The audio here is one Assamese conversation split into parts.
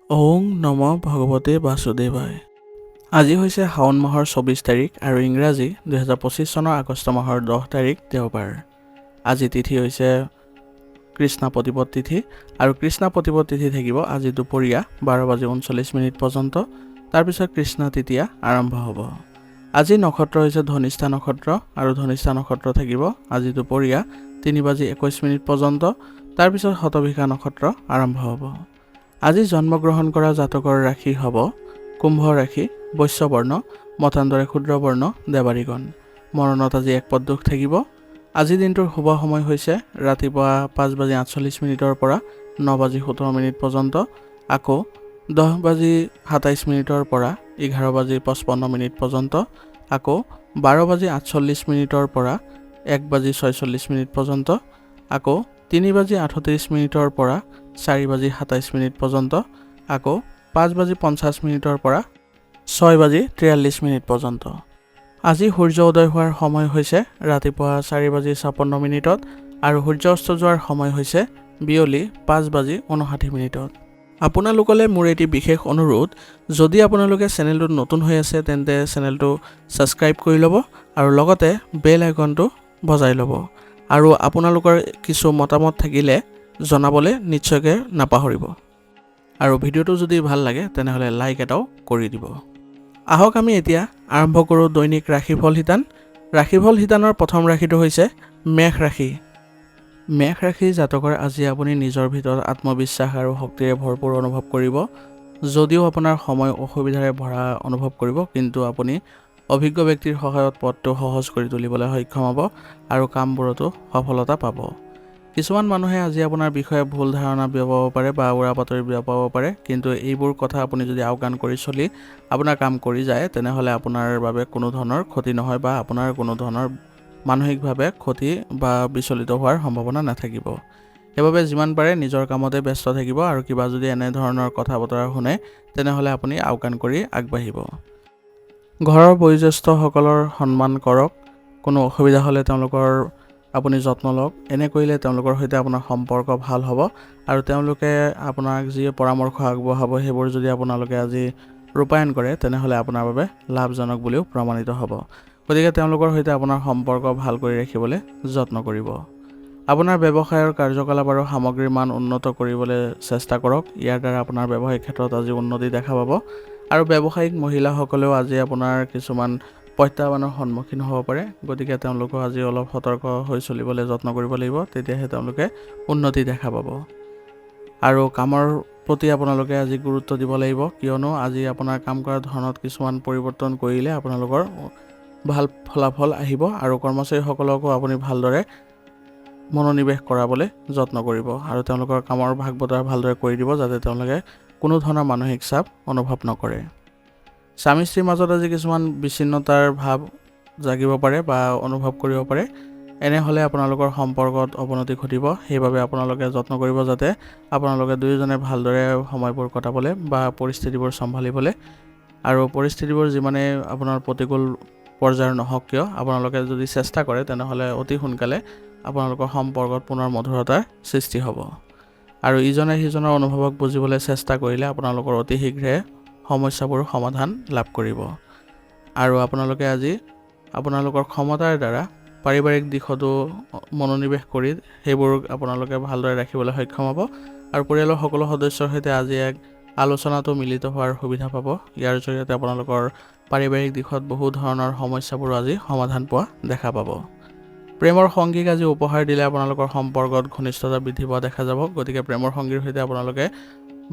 ওং নম ভগৱতে বাসুদেৱায়। আজি হৈছে শাওণ মাহৰ 24 তাৰিখ আৰু ইংৰাজী 2025 চনৰ আগষ্ট মাহৰ 10 তাৰিখ দেওবাৰ। আজি তিথি হৈছে কৃষ্ণ প্ৰতিপদ তিথি আৰু কৃষ্ণ প্ৰতিপদ তিথি থাকিব আজি দুপৰীয়া 12:39 পৰ্যন্ত। তাৰপিছত কৃষ্ণ তৃতীয়া আৰম্ভ হ'ব। আজি নক্ষত্ৰ হৈছে ধনিষ্ঠা নক্ষত্ৰ আৰু ধনিষ্ঠা নক্ষত্ৰ থাকিব আজি দুপৰীয়া 3:21 পৰ্যন্ত। তাৰপিছত শতভিষা নক্ষত্ৰ আৰম্ভ হ'ব। আজি জন্মগ্ৰহণ কৰা জাতকৰ ৰাশি হ'ব কুম্ভ ৰাশি, বৈশ্যবৰ্ণ, মতান্তৰে ক্ষুদ্ৰবৰ্ণ, দেৱাৰীগণ। মৰণত আজি এক পদ দুখ থাকিব। আজি দিনটোৰ শুভ সময় হৈছে ৰাতিপুৱা 5:48 পৰা 9:17 পৰ্যন্ত, আকৌ 10:27 পৰা 11:55 পৰ্যন্ত, আকৌ 12:48 পৰা 1:46 পৰ্যন্ত, আকৌ 3:38 পৰা 4:27 পৰ্যন্ত, আকৌ 5:50 পৰা 6:43 পৰ্যন্ত। আজি সূৰ্য উদয় হোৱাৰ সময় হৈছে ৰাতিপুৱা 4:56 আৰু সূৰ্য অস্ত যোৱাৰ সময় হৈছে বিয়লি 5:59। আপোনালোকলৈ মোৰ এটি বিশেষ অনুৰোধ, যদি আপোনালোকে চেনেলটোত নতুন হৈ আছে তেন্তে চেনেলটো ছাবস্ক্ৰাইব কৰি ল'ব আৰু লগতে বেল আইকনটো বজাই ল'ব। আৰু আপোনালোকৰ কিছু মতামত থাকিলে জনাবলৈ নিশ্চয়কৈ নাপাহৰিব। আৰু ভিডিঅ'টো যদি ভাল লাগে তেনেহ'লে লাইক এটাও কৰি দিব। আহক আমি এতিয়া আৰম্ভ কৰোঁ দৈনিক ৰাশিফল শিতান। ৰাশিফল শিতানৰ প্ৰথম ৰাশিটো হৈছে মেষ ৰাশি। মেষ ৰাশি জাতকৰ আজি আপুনি নিজৰ ভিতৰত আত্মবিশ্বাস আৰু শক্তিৰে ভৰপূৰ অনুভৱ কৰিব। যদিও আপোনাৰ সময় অসুবিধাৰে ভৰা অনুভৱ কৰিব, কিন্তু আপুনি অভিজ্ঞ ব্যক্তিৰ সহায়ত পথটো সহজ কৰি তুলিবলৈ সক্ষম হ'ব আৰু কামবোৰতো সফলতা পাব। কিছুমান মানুহে আজি আপোনাৰ বিষয়ে ভুল ধাৰণা বিয়পাব পাৰে বা উৰা বাতৰি বিয়পাব পাৰে, কিন্তু এইবোৰ কথা আপুনি যদি আওকাণ কৰি চলি আপোনাৰ কাম কৰি যায় তেনেহ'লে আপোনাৰ বাবে কোনো ধৰণৰ ক্ষতি নহয় বা আপোনাৰ কোনো ধৰণৰ মানসিকভাৱে ক্ষতি বা বিচলিত হোৱাৰ সম্ভাৱনা নাথাকিব। সেইবাবে যিমান পাৰে নিজৰ কামতে ব্যস্ত থাকিব আৰু কিবা যদি এনেধৰণৰ কথা বতৰা শুনে তেনেহ'লে আপুনি আওকাণ কৰি আগবাঢ়িব। ঘৰৰ বয়োজ্যেষ্ঠসকলৰ সন্মান কৰক। কোনো অসুবিধা হ'লে তেওঁলোকৰ আপুনি যত্ন লওক। এনে কৰিলে তেওঁলোকৰ সৈতে আপোনাৰ সম্পৰ্ক ভাল হ'ব আৰু তেওঁলোকে আপোনাক যি পৰামৰ্শ আগবঢ়াব সেইবোৰ যদি আপোনালোকে আজি ৰূপায়ণ কৰে তেনেহ'লে আপোনাৰ বাবে লাভজনক বুলিও প্ৰমাণিত হ'ব। গতিকে তেওঁলোকৰ সৈতে আপোনাৰ সম্পৰ্ক ভাল কৰি ৰাখিবলৈ যত্ন কৰিব। আপোনাৰ ব্যৱসায়ৰ কাৰ্যকলাপ আৰু সামগ্ৰীৰ মান উন্নত কৰিবলৈ চেষ্টা কৰক। ইয়াৰ দ্বাৰা আপোনাৰ ব্যৱসায়িক ক্ষেত্ৰত আজি উন্নতি দেখা পাব আৰু ব্যৱসায়িক মহিলাসকলেও আজি আপোনাৰ কিছুমান প্ৰত্যাহ্বানৰ সন্মুখীন হ'ব পাৰে। গতিকে তেওঁলোকেও আজি অলপ সতৰ্ক হৈ চলিবলৈ যত্ন কৰিব লাগিব, তেতিয়াহে তেওঁলোকে উন্নতি দেখা পাব। আৰু কামৰ প্ৰতি আপোনালোকে আজি গুৰুত্ব দিব লাগিব, কিয়নো আজি আপোনাৰ কাম কৰাৰ ধৰণত কিছুমান পৰিৱৰ্তন কৰিলে আপোনালোকৰ ভাল ফলাফল আহিব আৰু কৰ্মচাৰীসকলকো আপুনি ভালদৰে মনোনিৱেশ কৰাবলৈ যত্ন কৰিব আৰু তেওঁলোকৰ কামৰ ভাগ বতৰা ভালদৰে কৰি দিব যাতে তেওঁলোকে কোনো ধৰণৰ মানসিক চাপ অনুভৱ নকৰে। স্বামী স্ত্ৰীৰ মাজত আজি কিছুমান বিচ্ছিন্নতাৰ ভাৱ জাগিব পাৰে বা অনুভৱ কৰিব পাৰে। এনেহ'লে আপোনালোকৰ সম্পৰ্কত অৱনতি ঘটিব। সেইবাবে আপোনালোকে যত্ন কৰিব যাতে আপোনালোকে দুয়োজনে ভালদৰে সময়বোৰ কটাবলৈ বা পৰিস্থিতিবোৰ চম্ভালিবলৈ, আৰু পৰিস্থিতিবোৰ যিমানেই আপোনাৰ প্ৰতিকূল পৰ্যায়ৰ নহওক কিয় আপোনালোকে যদি চেষ্টা কৰে তেনেহ'লে অতি সোনকালে আপোনালোকৰ সম্পৰ্কত পুনৰ মধুৰতাৰ সৃষ্টি হ'ব। আৰু ইজনে সিজনৰ অনুভৱক বুজিবলৈ চেষ্টা কৰিলে আপোনালোকৰ অতি শীঘ্ৰে সমস্যাবোৰ সমাধান লাভ কৰিব। আৰু আপোনালোকে আজি আপোনালোকৰ ক্ষমতাৰ দ্বাৰা পাৰিবাৰিক দিশতো মনোনিৱেশ কৰি সেইবোৰ আপোনালোকে ভালদৰে ৰাখিবলৈ সক্ষম হ'ব আৰু পৰিয়ালৰ সকলো সদস্যৰ সৈতে আজি এক আলোচনাটো মিলিত হোৱাৰ সুবিধা পাব। ইয়াৰ জৰিয়তে আপোনালোকৰ পাৰিবাৰিক দিশত বহু ধৰণৰ সমস্যাবোৰ আজি সমাধান পোৱা দেখা পাব। প্ৰেমৰ সংগীক আজি উপহাৰ দিলে আপোনালোকৰ সম্পৰ্কত ঘনিষ্ঠতা বৃদ্ধি পোৱা দেখা যাব। গতিকে প্ৰেমৰ সংগীৰ সৈতে আপোনালোকে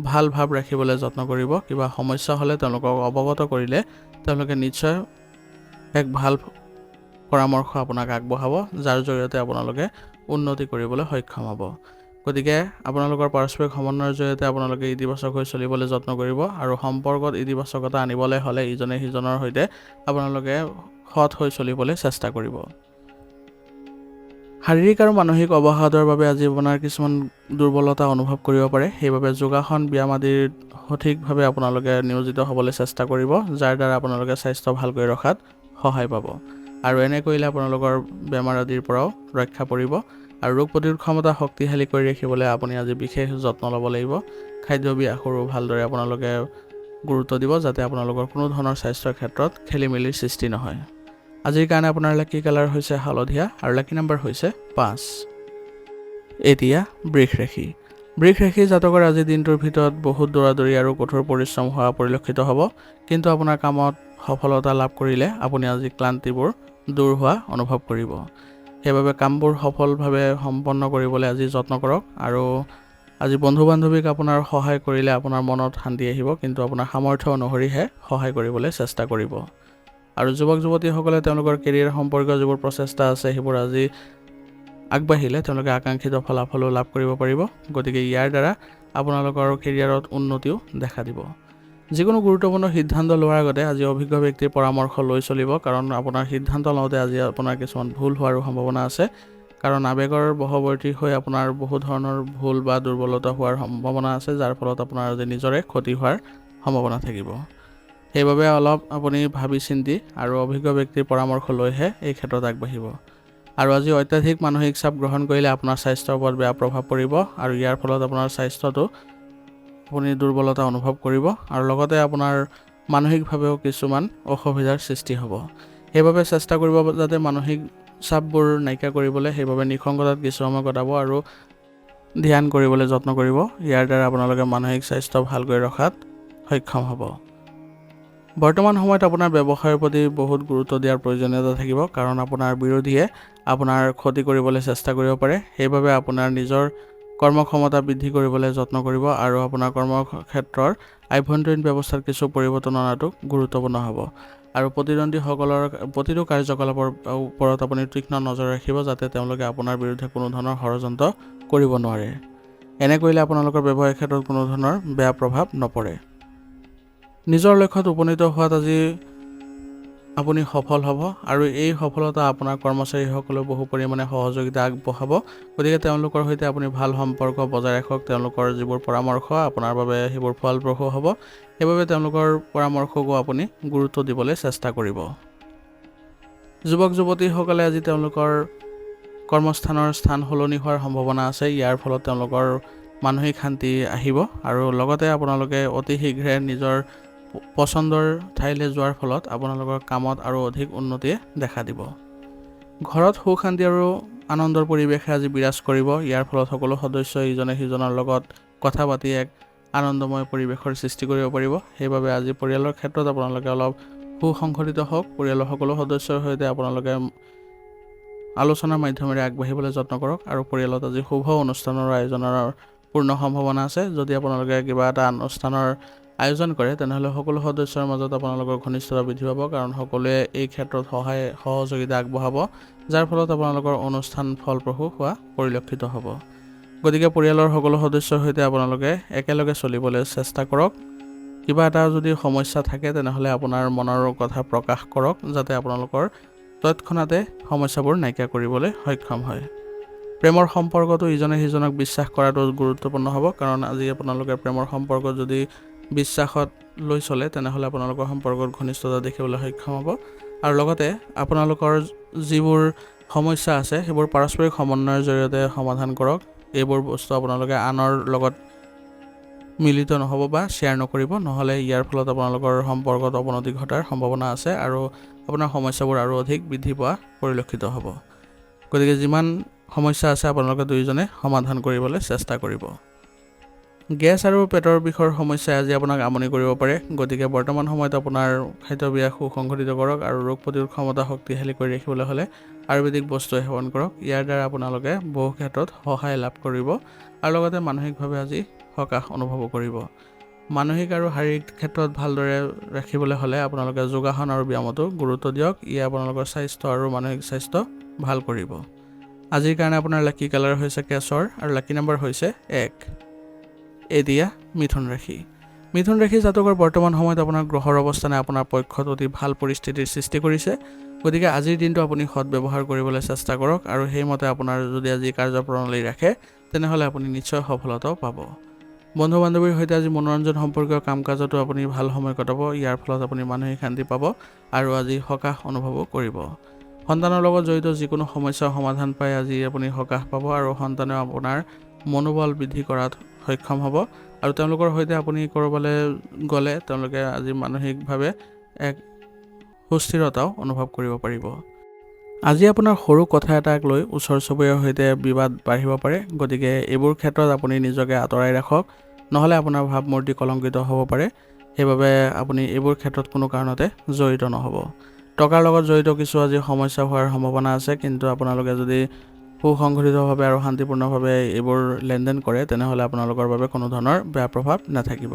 ভাল ভাৱ ৰাখিবলৈ যত্ন কৰিব। কিবা সমস্যা হ'লে তেওঁলোকক অৱগত কৰিলে তেওঁলোকে নিশ্চয় এক ভাল পৰামৰ্শ আপোনাক আগবঢ়াব, যাৰ জৰিয়তে আপোনালোকে উন্নতি কৰিবলৈ সক্ষম হ'ব। গতিকে আপোনালোকৰ পাৰস্পৰিক সমন্বয়ৰ জৰিয়তে আপোনালোকে ইতিবাচক হৈ চলিবলৈ যত্ন কৰিব আৰু সম্পৰ্কত ইতিবাচকতা আনিবলৈ হ'লে ইজনে সিজনৰ সৈতে আপোনালোকে সৎ হৈ চলিবলৈ চেষ্টা কৰিব। শাৰীৰিক আৰু মানসিক অৱসাদৰ বাবে আজি আপোনাৰ কিছুমান দুৰ্বলতা অনুভৱ কৰিব পাৰে। সেইবাবে যোগাসন, ব্যায়াম আদিৰ সঠিকভাৱে আপোনালোকে নিয়োজিত হ'বলৈ চেষ্টা কৰিব, যাৰ দ্বাৰা আপোনালোকে স্বাস্থ্য ভালকৈ ৰখাত সহায় পাব। আৰু এনে কৰিলে আপোনালোকৰ বেমাৰ আদিৰ পৰাও ৰক্ষা পৰিব আৰু ৰোগ প্ৰতিৰোধ ক্ষমতা শক্তিশালী কৰি ৰাখিবলৈ আপুনি আজি বিশেষ যত্ন ল'ব লাগিব। খাদ্যাভ্যাসৰো ভালদৰে আপোনালোকে গুৰুত্ব দিব যাতে আপোনালোকৰ কোনো ধৰণৰ স্বাস্থ্যৰ ক্ষেত্ৰত খেলিমেলিৰ সৃষ্টি নহয়। আজিৰ কাৰণে আপোনাৰ লাকি কালাৰ হৈছে হালধীয়া আৰু লাকি নম্বৰ হৈছে 5। এতিয়া বৃষ ৰাশি। বৃষ ৰাশি জাতকৰ আজিৰ দিনটোৰ ভিতৰত বহুত দৌৰাদৌৰি আৰু কঠোৰ পৰিশ্ৰম হোৱা পৰিলক্ষিত হ'ব, কিন্তু আপোনাৰ কামত সফলতা লাভ কৰিলে আপুনি আজি ক্লান্তিবোৰ দূৰ হোৱা অনুভৱ কৰিব। সেইবাবে কামবোৰ সফলভাৱে সম্পন্ন কৰিবলৈ আজি যত্ন কৰক। আৰু আজি বন্ধু বান্ধৱীক আপোনাৰ সহায় কৰিলে আপোনাৰ মনত শান্তি আহিব, কিন্তু আপোনাৰ সামৰ্থ্য অনুসৰিহে সহায় কৰিবলৈ চেষ্টা কৰিব। আৰু যুৱক যুৱতীসকলে তেওঁলোকৰ কেৰিয়াৰ সম্পৰ্কীয় যিবোৰ প্ৰচেষ্টা আছে সেইবোৰ আজি আগবাঢ়িলে তেওঁলোকে আকাংক্ষিত ফলাফলো লাভ কৰিব পাৰিব। গতিকে ইয়াৰ দ্বাৰা আপোনালোকৰ কেৰিয়াৰত উন্নতিও দেখা দিব। যিকোনো গুৰুত্বপূৰ্ণ সিদ্ধান্ত লোৱাৰ আগতে আজি অভিজ্ঞ ব্যক্তিৰ পৰামৰ্শ লৈ চলিব, কাৰণ আপোনাৰ সিদ্ধান্ত লওঁতে আজি আপোনাৰ কিছুমান ভুল হোৱাৰো সম্ভাৱনা আছে। কাৰণ আৱেগৰ বশৱৰ্তী হৈ আপোনাৰ বহু ধৰণৰ ভুল বা দুৰ্বলতা হোৱাৰ সম্ভাৱনা আছে, যাৰ ফলত আপোনাৰ আজি নিজৰে ক্ষতি হোৱাৰ সম্ভাৱনা থাকিব। সেইবাবে অলপ আপুনি ভাবি চিন্তি আৰু অভিজ্ঞ ব্যক্তিৰ পৰামৰ্শ লৈহে এই ক্ষেত্ৰত আগবাঢ়িব। আৰু আজি অত্যাধিক মানসিক চাপ গ্ৰহণ কৰিলে আপোনাৰ স্বাস্থ্যৰ ওপৰত বেয়া প্ৰভাৱ পৰিব, আৰু ইয়াৰ ফলত আপোনাৰ স্বাস্থ্যটো আপুনি দুৰ্বলতা অনুভৱ কৰিব, আৰু লগতে আপোনাৰ মানসিকভাৱেও কিছুমান অসুবিধাৰ সৃষ্টি হ'ব। সেইবাবে চেষ্টা কৰিব যাতে মানসিক চাপবোৰ নাইকিয়া কৰিবলৈ সেইবাবে নিসংগতাত কিছু সময় কটাব আৰু ধ্যান কৰিবলৈ যত্ন কৰিব। ইয়াৰ দ্বাৰা আপোনালোকে মানসিক স্বাস্থ্য ভালকৈ ৰখাত সক্ষম হ'ব। বৰ্তমান সময়ত আপোনাৰ ব্যৱসায়ৰ প্ৰতি বহুত গুৰুত্ব দিয়াৰ প্ৰয়োজনীয়তা থাকিব, কাৰণ আপোনাৰ বিৰোধীয়ে আপোনাৰ ক্ষতি কৰিবলৈ চেষ্টা কৰিব পাৰে। সেইবাবে আপোনাৰ নিজৰ কৰ্মক্ষমতা বৃদ্ধি কৰিবলৈ যত্ন কৰিব আৰু আপোনাৰ কৰ্মক্ষেত্ৰৰ আভ্যন্তৰীণ ব্যৱস্থাত কিছু পৰিৱৰ্তন অনাটো গুৰুত্বপূৰ্ণ হ'ব। আৰু প্ৰতিদ্বন্দ্বীসকলৰ প্ৰতিটো কাৰ্যকলাপৰ ওপৰত আপুনি তীক্ষ্ণ নজৰ ৰাখিব, যাতে তেওঁলোকে আপোনাৰ বিৰুদ্ধে কোনো ধৰণৰ ষড়যন্ত্ৰ কৰিব নোৱাৰে। এনে কৰিলে আপোনালোকৰ ব্যৱসায়িক ক্ষেত্ৰত কোনো ধৰণৰ বেয়া প্ৰভাৱ নপৰে। নিজৰ লক্ষ্যত উপনীত হোৱাত আজি আপুনি সফল হ'ব, আৰু এই সফলতা আপোনাৰ কৰ্মচাৰীসকলেও বহু পৰিমাণে সহযোগিতা আগবঢ়াব। গতিকে তেওঁলোকৰ সৈতে আপুনি ভাল সম্পৰ্ক বজাই ৰাখক। তেওঁলোকৰ যিবোৰ পৰামৰ্শ আপোনাৰ বাবে সেইবোৰ ফলপ্ৰসূ হ'ব, সেইবাবে তেওঁলোকৰ পৰামৰ্শকো আপুনি গুৰুত্ব দিবলৈ চেষ্টা কৰিব। যুৱক যুৱতীসকলে আজি তেওঁলোকৰ কৰ্মস্থানৰ স্থান সলনি হোৱাৰ সম্ভাৱনা আছে। ইয়াৰ ফলত তেওঁলোকৰ মানসিক শান্তি আহিব, আৰু লগতে আপোনালোকে অতি শীঘ্ৰে নিজৰ পচন্দৰ ঠাইলৈ যোৱাৰ ফলত আপোনালোকৰ কামত আৰু অধিক উন্নতিয়ে দেখা দিব। ঘৰত সুখ শান্তি আৰু আনন্দৰ পৰিৱেশে আজি বিৰাজ কৰিব। ইয়াৰ ফলত সকলো সদস্যই ইজনে সিজনৰ লগত কথা পাতি এক আনন্দময় পৰিৱেশৰ সৃষ্টি কৰিব পাৰিব। সেইবাবে আজি পৰিয়ালৰ ক্ষেত্ৰত আপোনালোকে অলপ সুসংগঠিত হওক। পৰিয়ালৰ সকলো সদস্যৰ সৈতে আপোনালোকে আলোচনাৰ মাধ্যমেৰে আগবাঢ়িবলৈ যত্ন কৰক, আৰু পৰিয়ালত আজি শুভ অনুষ্ঠানৰ আয়োজনৰ পূৰ্ণ সম্ভাৱনা আছে। যদি আপোনালোকে কিবা এটা অনুষ্ঠানৰ আয়োজন কৰে তেনেহ'লে সকলো সদস্যৰ মাজত আপোনালোকৰ ঘনিষ্ঠতা বৃদ্ধি পাব, কাৰণ সকলোৱে এই ক্ষেত্ৰত সহযোগিতা আগবঢ়াব, যাৰ ফলত আপোনালোকৰ অনুষ্ঠান ফলপ্ৰসূ হোৱা পৰিলক্ষিত হ'ব। গতিকে পৰিয়ালৰ সকলো সদস্যৰ সৈতে আপোনালোকে একেলগে চলিবলৈ চেষ্টা কৰক। কিবা এটা যদি সমস্যা থাকে তেনেহ'লে আপোনাৰ মনৰ কথা প্ৰকাশ কৰক, যাতে আপোনালোকৰ তৎক্ষণাতে সমস্যাবোৰ নাইকিয়া কৰিবলৈ সক্ষম হয়। প্ৰেমৰ সম্পৰ্কটো ইজনে সিজনক বিশ্বাস কৰাটো গুৰুত্বপূৰ্ণ হ'ব, কাৰণ আজি আপোনালোকে প্ৰেমৰ সম্পৰ্ক যদি বিশ্বাসত লৈ চলে তেনেহ'লে আপোনালোকৰ সম্পৰ্কত ঘনিষ্ঠতা দেখিবলৈ সক্ষম হ'ব। আৰু লগতে আপোনালোকৰ যিবোৰ সমস্যা আছে সেইবোৰ পাৰস্পৰিক সমন্বয়ৰ জৰিয়তে সমাধান কৰক। এইবোৰ বস্তু আপোনালোকে আনৰ লগত মিলিত নহ'ব বা শ্বেয়াৰ নকৰিব, নহ'লে ইয়াৰ ফলত আপোনালোকৰ সম্পৰ্কত অৱনতি ঘটাৰ সম্ভাৱনা আছে আৰু আপোনাৰ সমস্যাবোৰ আৰু অধিক বৃদ্ধি পোৱা পৰিলক্ষিত হ'ব। গতিকে যিমান সমস্যা আছে আপোনালোকে দুয়োজনে সমাধান কৰিবলৈ চেষ্টা কৰিব। গেছ আৰু পেটৰ বিষৰ সমস্যাই আজি আপোনাক আমনি কৰিব পাৰে। গতিকে বৰ্তমান সময়ত আপোনাৰ খাদ্যাভ্যাস সুসংগঠিত কৰক, আৰু ৰোগ প্ৰতিৰোধ ক্ষমতা শক্তিশালী কৰি ৰাখিবলৈ হ'লে আয়ুৰ্বেদিক বস্তু সেৱন কৰক। ইয়াৰ দ্বাৰা আপোনালোকে বহু ক্ষেত্ৰত সহায় লাভ কৰিব, আৰু লগতে মানসিকভাৱে আজি সকাহ অনুভৱ কৰিব। মানসিক আৰু শাৰীৰিক ক্ষেত্ৰত ভালদৰে ৰাখিবলৈ হ'লে আপোনালোকে যোগাসন আৰু ব্যায়ামতো গুৰুত্ব দিয়ক। ই আপোনালোকৰ স্বাস্থ্য আৰু মানসিক স্বাস্থ্য ভাল কৰিব। আজিৰ কাৰণে আপোনাৰ লাকি কালাৰ হৈছে কেশৰ, আৰু লাকি নম্বৰ হৈছে 1। এতিয়া মিথুন ৰাশি। মিথুন ৰাশি জাতকৰ বৰ্তমান সময়ত আপোনাৰ গ্ৰহৰ অৱস্থানে আপোনাৰ পক্ষত অতি ভাল পৰিস্থিতিৰ সৃষ্টি কৰিছে। গতিকে আজিৰ দিনটো আপুনি সৎব্যৱহাৰ কৰিবলৈ চেষ্টা কৰক, আৰু সেইমতে আপোনাৰ যদি আজি কাৰ্যপ্ৰণালী ৰাখে তেনেহ'লে আপুনি নিশ্চয় সফলতাও পাব। বন্ধু বান্ধৱীৰ সৈতে আজি মনোৰঞ্জন সম্পৰ্কীয় কাম কাজতো আপুনি ভাল সময় কটাব। ইয়াৰ ফলত আপুনি মানসিক শান্তি পাব আৰু আজি সকাহ অনুভৱো কৰিব। সন্তানৰ লগত জড়িত যিকোনো সমস্যাৰ সমাধান পাই আজি আপুনি সকাহ পাব আৰু সন্তানেও আপোনাৰ মনোবল বৃদ্ধি কৰাত সক্ষম হ'ব আৰু তেওঁলোকৰ সৈতে আপুনি ক'ৰবালৈ গ'লে তেওঁলোকে আজি মানসিকভাৱে এক সুস্থিৰতাও অনুভৱ কৰিব পাৰিব। আজি আপোনাৰ সৰু কথা এটাক লৈ ওচৰ চুবুৰীয়াৰ সৈতে বিবাদ বাঢ়িব পাৰে, গতিকে এইবোৰ ক্ষেত্ৰত আপুনি নিজকে আঁতৰাই ৰাখক, নহ'লে আপোনাৰ ভাৱমূৰ্তি কলংকিত হ'ব পাৰে। সেইবাবে আপুনি এইবোৰ ক্ষেত্ৰত কোনো কাৰণতে জড়িত নহ'ব। টকাৰ লগত জড়িত কিছু আজি সমস্যা হোৱাৰ সম্ভাৱনা আছে, কিন্তু আপোনালোকে যদি সুসংগঠিতভাৱে আৰু শান্তিপূৰ্ণভাৱে এইবোৰ লেনদেন কৰে তেনেহ'লে আপোনালোকৰ বাবে কোনো ধৰণৰ বেয়া প্ৰভাৱ নাথাকিব।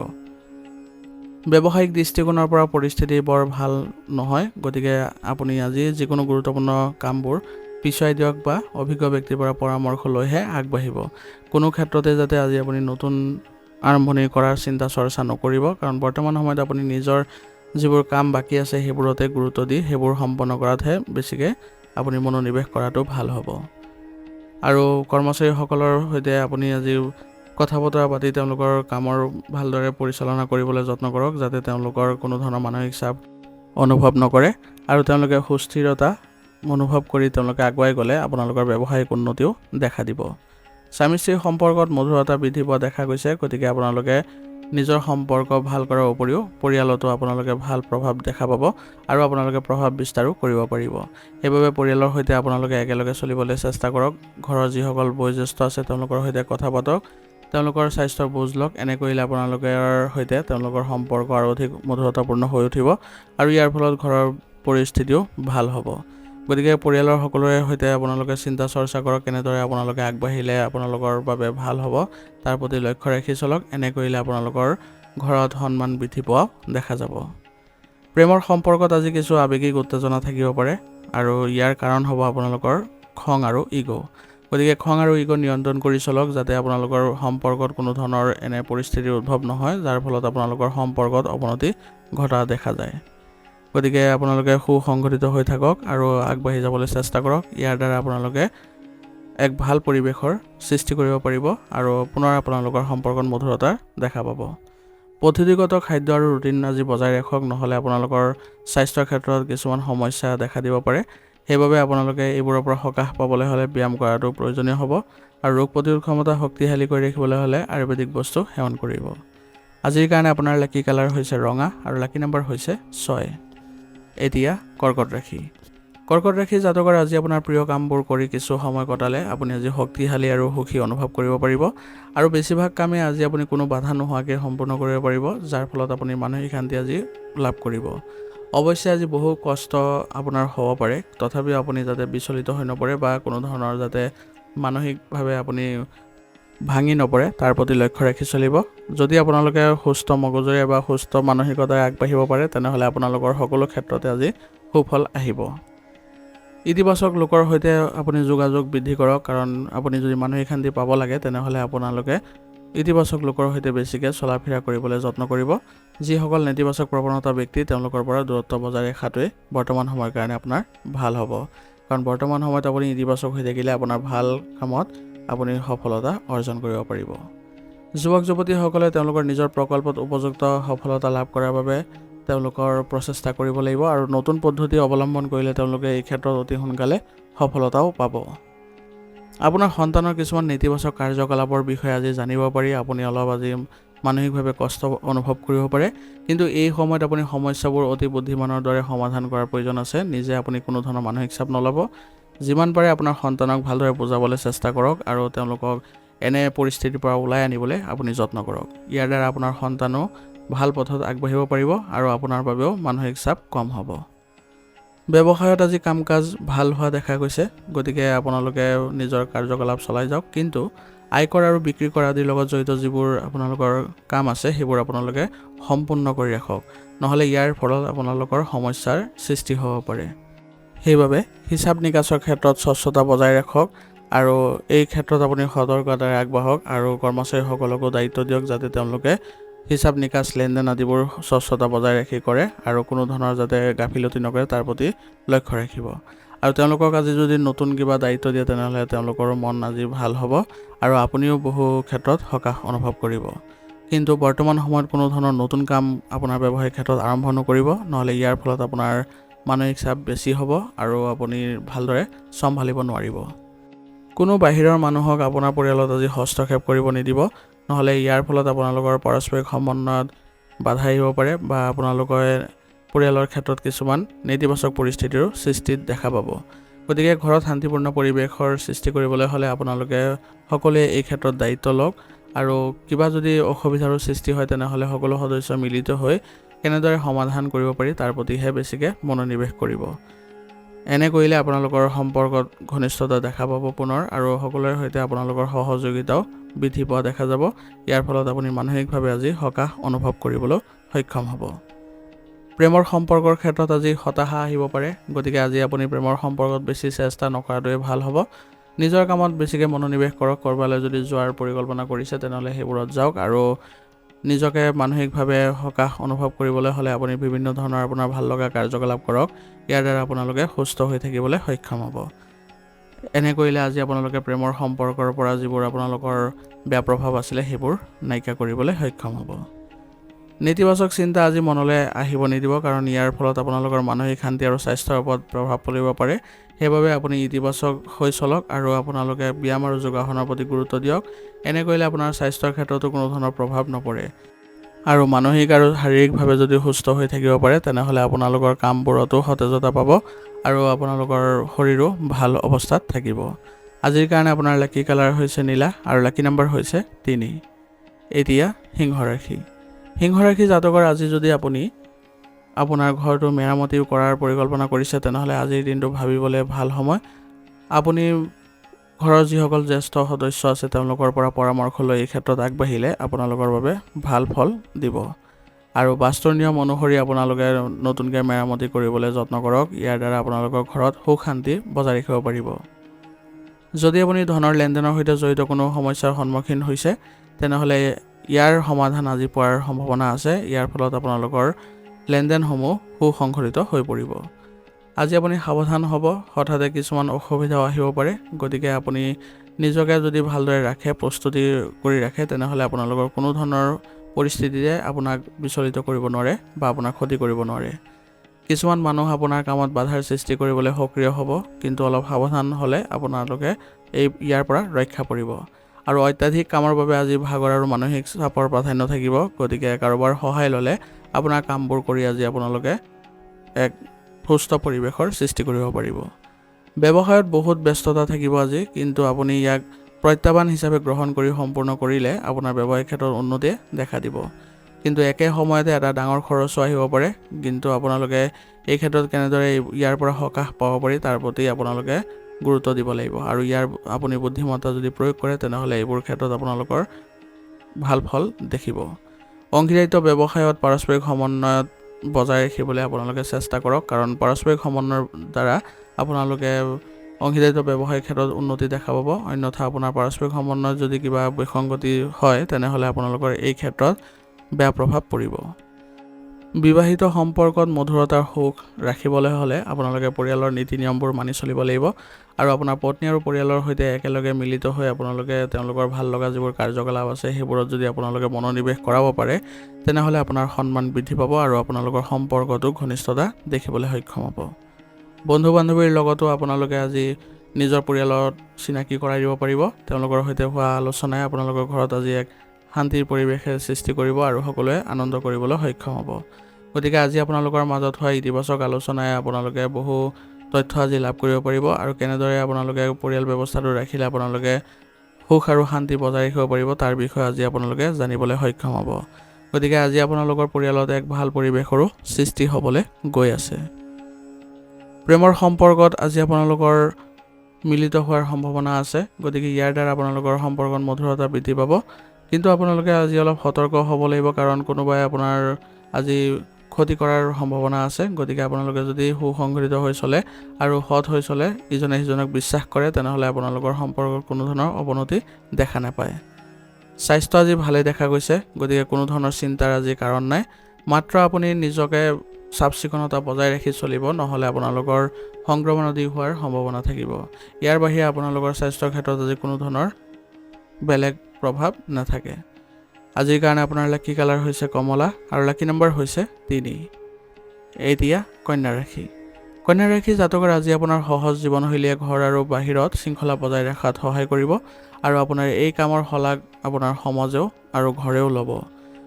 ব্যৱসায়িক দৃষ্টিকোণৰ পৰা পৰিস্থিতি বৰ ভাল নহয়, গতিকে আপুনি আজি যিকোনো গুৰুত্বপূৰ্ণ কামবোৰ পিছুৱাই দিয়ক বা অভিজ্ঞ ব্যক্তিৰ পৰা পৰামৰ্শ লৈহে আগবাঢ়িব। কোনো ক্ষেত্ৰতে যাতে আজি আপুনি নতুন আৰম্ভণি কৰাৰ চিন্তা চৰ্চা নকৰিব, কাৰণ বৰ্তমান সময়ত আপুনি নিজৰ যিবোৰ কাম বাকী আছে সেইবোৰতে গুৰুত্ব দি সেইবোৰ সম্পন্ন কৰাতহে বেছিকৈ আপুনি মনোনিৱেশ কৰাটো ভাল হ'ব। আৰু কৰ্মচাৰীসকলৰ সৈতে আপুনি আজি কথা বতৰা পাতি তেওঁলোকৰ কামৰ ভালদৰে পৰিচালনা কৰিবলৈ যত্ন কৰক, যাতে তেওঁলোকৰ কোনো ধৰণৰ মানসিক চাপ অনুভৱ নকৰে আৰু তেওঁলোকে সুস্থিৰতা অনুভৱ কৰি তেওঁলোকে আগুৱাই গ'লে আপোনালোকৰ ব্যৱসায়িক উন্নতিও দেখা দিব। স্বামী স্ত্ৰীৰ সম্পৰ্কত মধুৰতা বৃদ্ধি পোৱা দেখা গৈছে, গতিকে আপোনালোকে নিজৰ সম্পৰ্ক ভাল কৰাৰ উপৰিও পৰিয়ালতো আপোনালোকে ভাল প্ৰভাৱ দেখা পাব আৰু আপোনালোকে প্ৰভাৱ বিস্তাৰো কৰিব পাৰিব। সেইবাবে পৰিয়ালৰ সৈতে আপোনালোকে একেলগে চলিবলৈ চেষ্টা কৰক। ঘৰৰ যিসকল বয়োজ্যেষ্ঠ আছে তেওঁলোকৰ সৈতে কথা পাতক, তেওঁলোকৰ স্বাস্থ্যৰ বুজ লওক। এনে কৰিলে আপোনালোকৰ সৈতে তেওঁলোকৰ সম্পৰ্ক আৰু অধিক মধুৰতাপূৰ্ণ হৈ উঠিব আৰু ইয়াৰ ফলত ঘৰৰ পৰিস্থিতিও ভাল হ'ব। গতিকে পৰিয়ালৰ সকলোৰে সৈতে আপোনালোকে চিন্তা চৰ্চা কৰক, কেনেদৰে আপোনালোকে আগবাঢ়িলে আপোনালোকৰ বাবে ভাল হ'ব তাৰ প্ৰতি লক্ষ্য ৰাখি চলক। এনে কৰিলে আপোনালোকৰ ঘৰত সন্মান বৃদ্ধি পোৱাও দেখা যাব। প্ৰেমৰ সম্পৰ্কত আজি কিছু আৱেগিক উত্তেজনা থাকিব পাৰে আৰু ইয়াৰ কাৰণ হ'ব আপোনালোকৰ খং আৰু ইগ'। গতিকে খং আৰু ইগ' নিয়ন্ত্ৰণ কৰি চলক, যাতে আপোনালোকৰ সম্পৰ্কত কোনো ধৰণৰ এনে পৰিস্থিতিৰ উদ্ভৱ নহয় যাৰ ফলত আপোনালোকৰ সম্পৰ্কত অৱনতি ঘটা দেখা যায়। গতিকে আপোনালোকে সুসংগঠিত হৈ থাকক আৰু আগবাঢ়ি যাবলৈ চেষ্টা কৰক। ইয়াৰ দ্বাৰা আপোনালোকে এক ভাল পৰিৱেশৰ সৃষ্টি কৰিব পাৰিব আৰু পুনৰ আপোনালোকৰ সম্পৰ্কত মধুৰতা দেখা পাব। পদ্ধতিগত খাদ্য আৰু ৰুটিন আজি বজাই ৰাখক, নহ'লে আপোনালোকৰ স্বাস্থ্যৰ ক্ষেত্ৰত কিছুমান সমস্যা দেখা দিব পাৰে। সেইবাবে আপোনালোকে এইবোৰৰ পৰা সকাহ পাবলৈ হ'লে ব্যায়াম কৰাটো প্ৰয়োজনীয় হ'ব আৰু ৰোগ প্ৰতিৰোধ ক্ষমতা শক্তিশালী কৰি ৰাখিবলৈ হ'লে আয়ুৰ্বেদিক বস্তু সেৱন কৰিব। আজিৰ কাৰণে আপোনাৰ লাকি কালাৰ হৈছে ৰঙা আৰু লাকি নম্বৰ হৈছে 6। এতিয়া কৰ্কট ৰাশি। কৰ্কট ৰাশি জাতকৰ আজি আপোনাৰ প্ৰিয় কামবোৰ কৰি কিছু সময় কটালে আপুনি আজি শক্তিশালী আৰু সুখী অনুভৱ কৰিব পাৰিব আৰু বেছিভাগ কামেই আজি আপুনি কোনো বাধা নোহোৱাকৈ সম্পূৰ্ণ কৰিব পাৰিব, যাৰ ফলত আপুনি মানসিক শান্তি আজি লাভ কৰিব। অৱশ্যে আজি বহু কষ্ট আপোনাৰ হ'ব পাৰে, তথাপিও আপুনি যাতে বিচলিত হৈ নপৰে বা কোনো ধৰণৰ যাতে মানসিকভাৱে আপুনি ভাঙি নপৰে তাৰ প্ৰতি লক্ষ্য ৰাখি চলিব। যদি আপোনালোকে সুস্থ মগজুৰে বা সুস্থ মানসিকতাৰে আগবাঢ়িব পাৰে তেনেহ'লে আপোনালোকৰ সকলো ক্ষেত্ৰতে আজি সুফল আহিব। ইতিবাচক লোকৰ সৈতে আপুনি যোগাযোগ বৃদ্ধি কৰক, কাৰণ আপুনি যদি মানসিক শান্তি পাব লাগে তেনেহ'লে আপোনালোকে ইতিবাচক লোকৰ সৈতে বেছিকৈ চলা ফিৰা কৰিবলৈ যত্ন কৰিব। যিসকল নেতিবাচক প্ৰৱণতা ব্যক্তি তেওঁলোকৰ পৰা দূৰত্ব বজাই ৰখাটোৱে বৰ্তমান সময়ৰ কাৰণে আপোনাৰ ভাল হ'ব, কাৰণ বৰ্তমান সময়ত আপুনি ইতিবাচক হৈ থাকিলে আপোনাৰ ভাল কামত আপুনি সফলতা অৰ্জন কৰিব পাৰিব। যুৱক যুৱতীসকলে তেওঁলোকৰ নিজৰ প্ৰকল্পত উপযুক্ত সফলতা লাভ কৰাৰ বাবে তেওঁলোকৰ প্ৰচেষ্টা কৰিব লাগিব আৰু নতুন পদ্ধতি অৱলম্বন কৰিলে তেওঁলোকে এই ক্ষেত্ৰত অতি সোনকালে সফলতাও পাব। আপোনাৰ সন্তানৰ কিছুমান নেতিবাচক কাৰ্যকলাপৰ বিষয়ে আজি জানিব পাৰি আপুনি অলপ আজি মানসিকভাৱে কষ্ট অনুভৱ কৰিব পাৰে, কিন্তু এই সময়ত আপুনি সমস্যাবোৰ অতি বুদ্ধিমানৰ দৰে সমাধান কৰাৰ প্ৰয়োজন আছে। নিজে আপুনি কোনো ধৰণৰ মানসিক চাপ নল'ব। যিমান পাৰে আপোনাৰ সন্তানক ভালদৰে বুজাবলৈ চেষ্টা কৰক আৰু তেওঁলোকক এনে পৰিস্থিতিৰ পৰা ওলাই আনিবলৈ আপুনি যত্ন কৰক। ইয়াৰ দ্বাৰা আপোনাৰ সন্তানো ভাল পথত আগবাঢ়িব পাৰিব আৰু আপোনাৰ বাবেও মানসিক চাপ কম হ'ব। ব্যৱসায়ত আজি কাম কাজ ভাল হোৱা দেখা গৈছে, গতিকে আপোনালোকে নিজৰ কাৰ্যকলাপ চলাই যাওক, কিন্তু আয়কৰ আৰু বিক্ৰী কৰা আদিৰ লগত জড়িত যিবোৰ আপোনালোকৰ কাম আছে সেইবোৰ আপোনালোকে সম্পূৰ্ণ কৰি ৰাখক, নহ'লে ইয়াৰ ফলত আপোনালোকৰ সমস্যাৰ সৃষ্টি হ'ব পাৰে। সেইবাবে হিচাপ নিকাচৰ ক্ষেত্ৰত স্বচ্ছতা বজাই ৰাখক আৰু এই ক্ষেত্ৰত আপুনি সতৰ্কতাৰে আগবাঢ়ক আৰু কৰ্মচাৰীসকলকো দায়িত্ব দিয়ক যাতে তেওঁলোকে হিচাপ নিকাচ লেনদেন আদিবোৰ স্বচ্ছতা বজাই ৰাখি কৰে আৰু কোনো ধৰণৰ যাতে গাফিলতি নকৰে তাৰ প্ৰতি লক্ষ্য ৰাখিব। আৰু তেওঁলোকক আজি যদি নতুন কিবা দায়িত্ব দিয়ে তেনেহ'লে তেওঁলোকৰো মন আজি ভাল হ'ব আৰু আপুনিও বহু ক্ষেত্ৰত সকাহ অনুভৱ কৰিব। কিন্তু বৰ্তমান সময়ত কোনো ধৰণৰ নতুন কাম আপোনাৰ ব্যৱসায়িক ক্ষেত্ৰত আৰম্ভ নকৰিব, নহ'লে ইয়াৰ ফলত আপোনাৰ মানসিক চাপ বেছি হ'ব আৰু আপুনি ভালদৰে চম্ভালিব নোৱাৰিব। কোনো বাহিৰৰ মানুহক আপোনাৰ পৰিয়ালত আজি হস্তক্ষেপ কৰিব নিদিব, নহ'লে ইয়াৰ ফলত আপোনালোকৰ পাৰস্পৰিক সমন্বয়ত বাধা আহিব পাৰে বা আপোনালোকে পৰিয়ালৰ ক্ষেত্ৰত কিছুমান নেতিবাচক পৰিস্থিতিৰো সৃষ্টিত দেখা পাব। গতিকে ঘৰত শান্তিপূৰ্ণ পৰিৱেশৰ সৃষ্টি কৰিবলৈ হ'লে আপোনালোকে সকলোৱে এই ক্ষেত্ৰত দায়িত্ব লওক আৰু কিবা যদি অসুবিধাৰো সৃষ্টি হয় তেনেহ'লে সকলো সদস্য মিলিত হৈ কেনেদৰে সমাধান কৰিব পাৰি তাৰ প্ৰতিহে বেছিকৈ মনোনিৱেশ কৰিব। এনে কৰিলে আপোনালোকৰ সম্পৰ্কত ঘনিষ্ঠতা দেখা পাব পুনৰ আৰু সকলোৰে সৈতে আপোনালোকৰ সহযোগিতাও বৃদ্ধি পোৱা দেখা যাব। ইয়াৰ ফলত আপুনি মানসিকভাৱে আজি সকাহ অনুভৱ কৰিবলৈ সক্ষম হ'ব। প্ৰেমৰ সম্পৰ্কৰ ক্ষেত্ৰত আজি হতাশা আহিব পাৰে, গতিকে আজি আপুনি প্ৰেমৰ সম্পৰ্কত বেছি চেষ্টা নকৰাটোৱে ভাল হ'ব। নিজৰ কামত বেছিকৈ মনোনিৱেশ কৰক। ক'ৰবালৈ যদি যোৱাৰ পৰিকল্পনা কৰিছে তেনেহ'লে সেইবোৰত যাওক আৰু নিজকে মানসিকভাৱে সকাহ অনুভৱ কৰিবলৈ হ'লে আপুনি বিভিন্ন ধৰণৰ আপোনাৰ ভাল লগা কাৰ্যকলাপ কৰক। ইয়াৰ দ্বাৰা আপোনালোকে সুস্থ হৈ থাকিবলৈ সক্ষম হ'ব। এনে কৰিলে আজি আপোনালোকে প্ৰেমৰ সম্পৰ্কৰ পৰা যিবোৰ আপোনালোকৰ বেয়া প্ৰভাৱ আছিলে সেইবোৰ নাইকিয়া কৰিবলৈ সক্ষম হ'ব। নেতিবাচক চিন্তা আজি মনলৈ আহিব নিদিব, কাৰণ ইয়াৰ ফলত আপোনালোকৰ মানসিক শান্তি আৰু স্বাস্থ্যৰ ওপৰত প্ৰভাৱ পৰিব পাৰে। সেইবাবে আপুনি ইতিবাচক হৈ চলক আৰু আপোনালোকে ব্যায়াম আৰু যোগাসনৰ প্ৰতি গুৰুত্ব দিয়ক। এনে কৰিলে আপোনাৰ স্বাস্থ্যৰ ক্ষেত্ৰতো কোনো ধৰণৰ প্ৰভাৱ নপৰে আৰু মানসিক আৰু শাৰীৰিকভাৱে যদি সুস্থ হৈ থাকিব পাৰে তেনেহ'লে আপোনালোকৰ কামবোৰতো সতেজতা পাব আৰু আপোনালোকৰ শৰীৰো ভাল অৱস্থাত থাকিব। আজিৰ কাৰণে আপোনাৰ লাকি কালাৰ হৈছে নীলা আৰু লাকি নম্বৰ হৈছে 3। এতিয়া সিংহ ৰাশি। সিংহ ৰাশি জাতকৰ আজি যদি আপুনি আপোনাৰ ঘৰটো মেৰামতি কৰাৰ পৰিকল্পনা কৰিছে তেনেহ'লে আজিৰ দিনটো ভাবিবলৈ ভাল সময়। আপুনি ঘৰৰ যিসকল জ্যেষ্ঠ সদস্য আছে তেওঁলোকৰ পৰা পৰামৰ্শ লৈ এই ক্ষেত্ৰত আগবাঢ়িলে আপোনালোকৰ বাবে ভাল ফল দিব আৰু বাস্তুৰ নিয়ম অনুসৰি আপোনালোকে নতুনকৈ মেৰামতি কৰিবলৈ যত্ন কৰক। ইয়াৰ দ্বাৰা আপোনালোকৰ ঘৰত সুখ শান্তি বজাই ৰাখিব পাৰিব। যদি আপুনি ধনৰ লেনদেনৰ সৈতে জড়িত কোনো সমস্যাৰ সন্মুখীন হৈছে তেনেহ'লে ইয়াৰ সমাধান আজি পোৱাৰ সম্ভাৱনা আছে। ইয়াৰ ফলত আপোনালোকৰ লেনদেনসমূহ সুসংগঠিত হৈ পৰিব। আজি আপুনি সাৱধান হ'ব, হঠাতে কিছুমান অসুবিধাও আহিব পাৰে। গতিকে আপুনি নিজকে যদি ভালদৰে ৰাখে, প্ৰস্তুতি কৰি ৰাখে তেনেহ'লে আপোনালোকৰ কোনো ধৰণৰ পৰিস্থিতিৰে আপোনাক বিচলিত কৰিব নোৱাৰে বা আপোনাক ক্ষতি কৰিব নোৱাৰে। কিছুমান মানুহ আপোনাৰ কামত বাধাৰ সৃষ্টি কৰিবলৈ সক্ৰিয় হ'ব, কিন্তু অলপ সাৱধান হ'লে আপোনালোকে ইয়াৰ পৰা ৰক্ষা পৰিব। আৰু অত্যাধিক কামৰ বাবে আজি ভাগৰ আৰু মানসিক চাপৰ প্ৰাধান্য থাকিব। গতিকে কাৰোবাৰ সহায় ল'লে আপোনাৰ কামবোৰ কৰি আজি আপোনালোকে এক সুস্থ পৰিৱেশৰ সৃষ্টি কৰিব পাৰিব। ব্যৱসায়ত বহুত ব্যস্ততা থাকিব আজি, কিন্তু আপুনি ইয়াক প্ৰত্যাহ্বান হিচাপে গ্ৰহণ কৰি সম্পূৰ্ণ কৰিলে আপোনাৰ ব্যৱসায়িক ক্ষেত্ৰত উন্নতিয়ে দেখা দিব। কিন্তু একে সময়তে এটা ডাঙৰ খৰচো আহিব পাৰে, কিন্তু আপোনালোকে এই ক্ষেত্ৰত কেনেদৰে ইয়াৰ পৰা সকাহ পাব পাৰি তাৰ প্ৰতি আপোনালোকে গুৰুত্ব দিব লাগিব আৰু ইয়াৰ আপুনি বুদ্ধিমত্তা যদি প্ৰয়োগ কৰে তেনেহ'লে এইবোৰ ক্ষেত্ৰত আপোনালোকৰ ভাল ফল দেখিব। অংশীদাৰিত্ব ব্যৱসায়ত পাৰস্পৰিক সমন্বয়ত বজাই ৰাখিবলৈ আপোনালোকে চেষ্টা কৰক, কাৰণ পাৰস্পৰিক সমন্বয়ৰ দ্বাৰা আপোনালোকে অংশীদাৰিত্ব ব্যৱসায়িক ক্ষেত্ৰত উন্নতি দেখা পাব। অন্যথা আপোনাৰ পাৰস্পৰিক সমন্বয়ত যদি কিবা বিসংগতি হয় তেনেহ'লে আপোনালোকৰ এই ক্ষেত্ৰত বেয়া প্ৰভাৱ পৰিব। বিবাহিত সম্পৰ্কত মধুৰতাৰ সুখ ৰাখিবলৈ হ'লে আপোনালোকে পৰিয়ালৰ নীতি নিয়মবোৰ মানি চলিব লাগিব আৰু আপোনাৰ পত্নী আৰু পৰিয়ালৰ সৈতে একেলগে মিলিত হৈ আপোনালোকে তেওঁলোকৰ ভাল লগা যিবোৰ কাৰ্যকলাপ আছে সেইবোৰত যদি আপোনালোকে মনোনিৱেশ কৰাব পাৰে তেনেহ'লে আপোনাৰ সন্মান বৃদ্ধি পাব আৰু আপোনালোকৰ সম্পৰ্কতো ঘনিষ্ঠতা দেখিবলৈ সক্ষম হ'ব। বন্ধু বান্ধৱীৰ লগতো আপোনালোকে আজি নিজৰ পৰিয়ালত চিনাকি কৰাই দিব পাৰিব। তেওঁলোকৰ সৈতে হোৱা আলোচনাই আপোনালোকৰ ঘৰত আজি এক শান্তিৰ পৰিৱেশে সৃষ্টি কৰিব আৰু সকলোৱে আনন্দ কৰিবলৈ সক্ষম হ'ব। গতিকে আজি আপোনালোকৰ মাজত হোৱা ইতিবাচক আলোচনাই আপোনালোকে বহু তথ্য আজি লাভ কৰিব পাৰিব আৰু কেনেদৰে আপোনালোকে পৰিয়াল ব্যৱস্থাটো ৰাখিলে আপোনালোকে সুখ আৰু শান্তি বজাই ৰাখিব পাৰিব তাৰ বিষয়ে আজি আপোনালোকে জানিবলৈ সক্ষম হ'ব। গতিকে আজি আপোনালোকৰ পৰিয়ালত এক ভাল পৰিৱেশৰো সৃষ্টি হ'বলৈ গৈ আছে। প্ৰেমৰ সম্পৰ্কত আজি আপোনালোকৰ মিলিত হোৱাৰ সম্ভাৱনা আছে। গতিকে ইয়াৰ দ্বাৰা আপোনালোকৰ সম্পৰ্কত মধুৰতা বৃদ্ধি পাব, কিন্তু আপোনালোকে আজি অলপ সতৰ্ক হ'ব লাগিব, কাৰণ কোনোবাই আপোনাৰ আজি ক্ষতি কৰাৰ সম্ভাৱনা আছে। গতিকে আপোনালোকে যদি সুসংগঠিত হৈ চলে আৰু সৎ হৈ চলে, ইজনে সিজনক বিশ্বাস কৰে তেনেহ'লে আপোনালোকৰ সম্পৰ্কত কোনো ধৰণৰ অৱনতি দেখা নাপায়। স্বাস্থ্য আজি ভালে দেখা গৈছে, গতিকে কোনো ধৰণৰ চিন্তাৰ আজি কাৰণ নাই। মাত্ৰ আপুনি নিজকে চাফ চিকুণতা বজাই ৰাখি চলিব, নহ'লে আপোনালোকৰ সংক্ৰমণ আদি হোৱাৰ সম্ভাৱনা থাকিব। ইয়াৰ বাহিৰে আপোনালোকৰ স্বাস্থ্যৰ ক্ষেত্ৰত আজি কোনো ধৰণৰ বেলেগ প্ৰভাৱ নাথাকে। আজিৰ কাৰণে আপোনাৰ লাকি কালাৰ হৈছে কমলা আৰু লাকি নম্বৰ হৈছে 3। এতিয়া কন্যা ৰাশি। কন্যা ৰাশি জাতকৰ আজি আপোনাৰ সহজ জীৱনশৈলীয়ে ঘৰ আৰু বাহিৰত শৃংখলা বজাই ৰখাত সহায় কৰিব আৰু আপোনাৰ এই কামৰ শলাগ আপোনাৰ সমাজেও আৰু ঘৰেও ল'ব।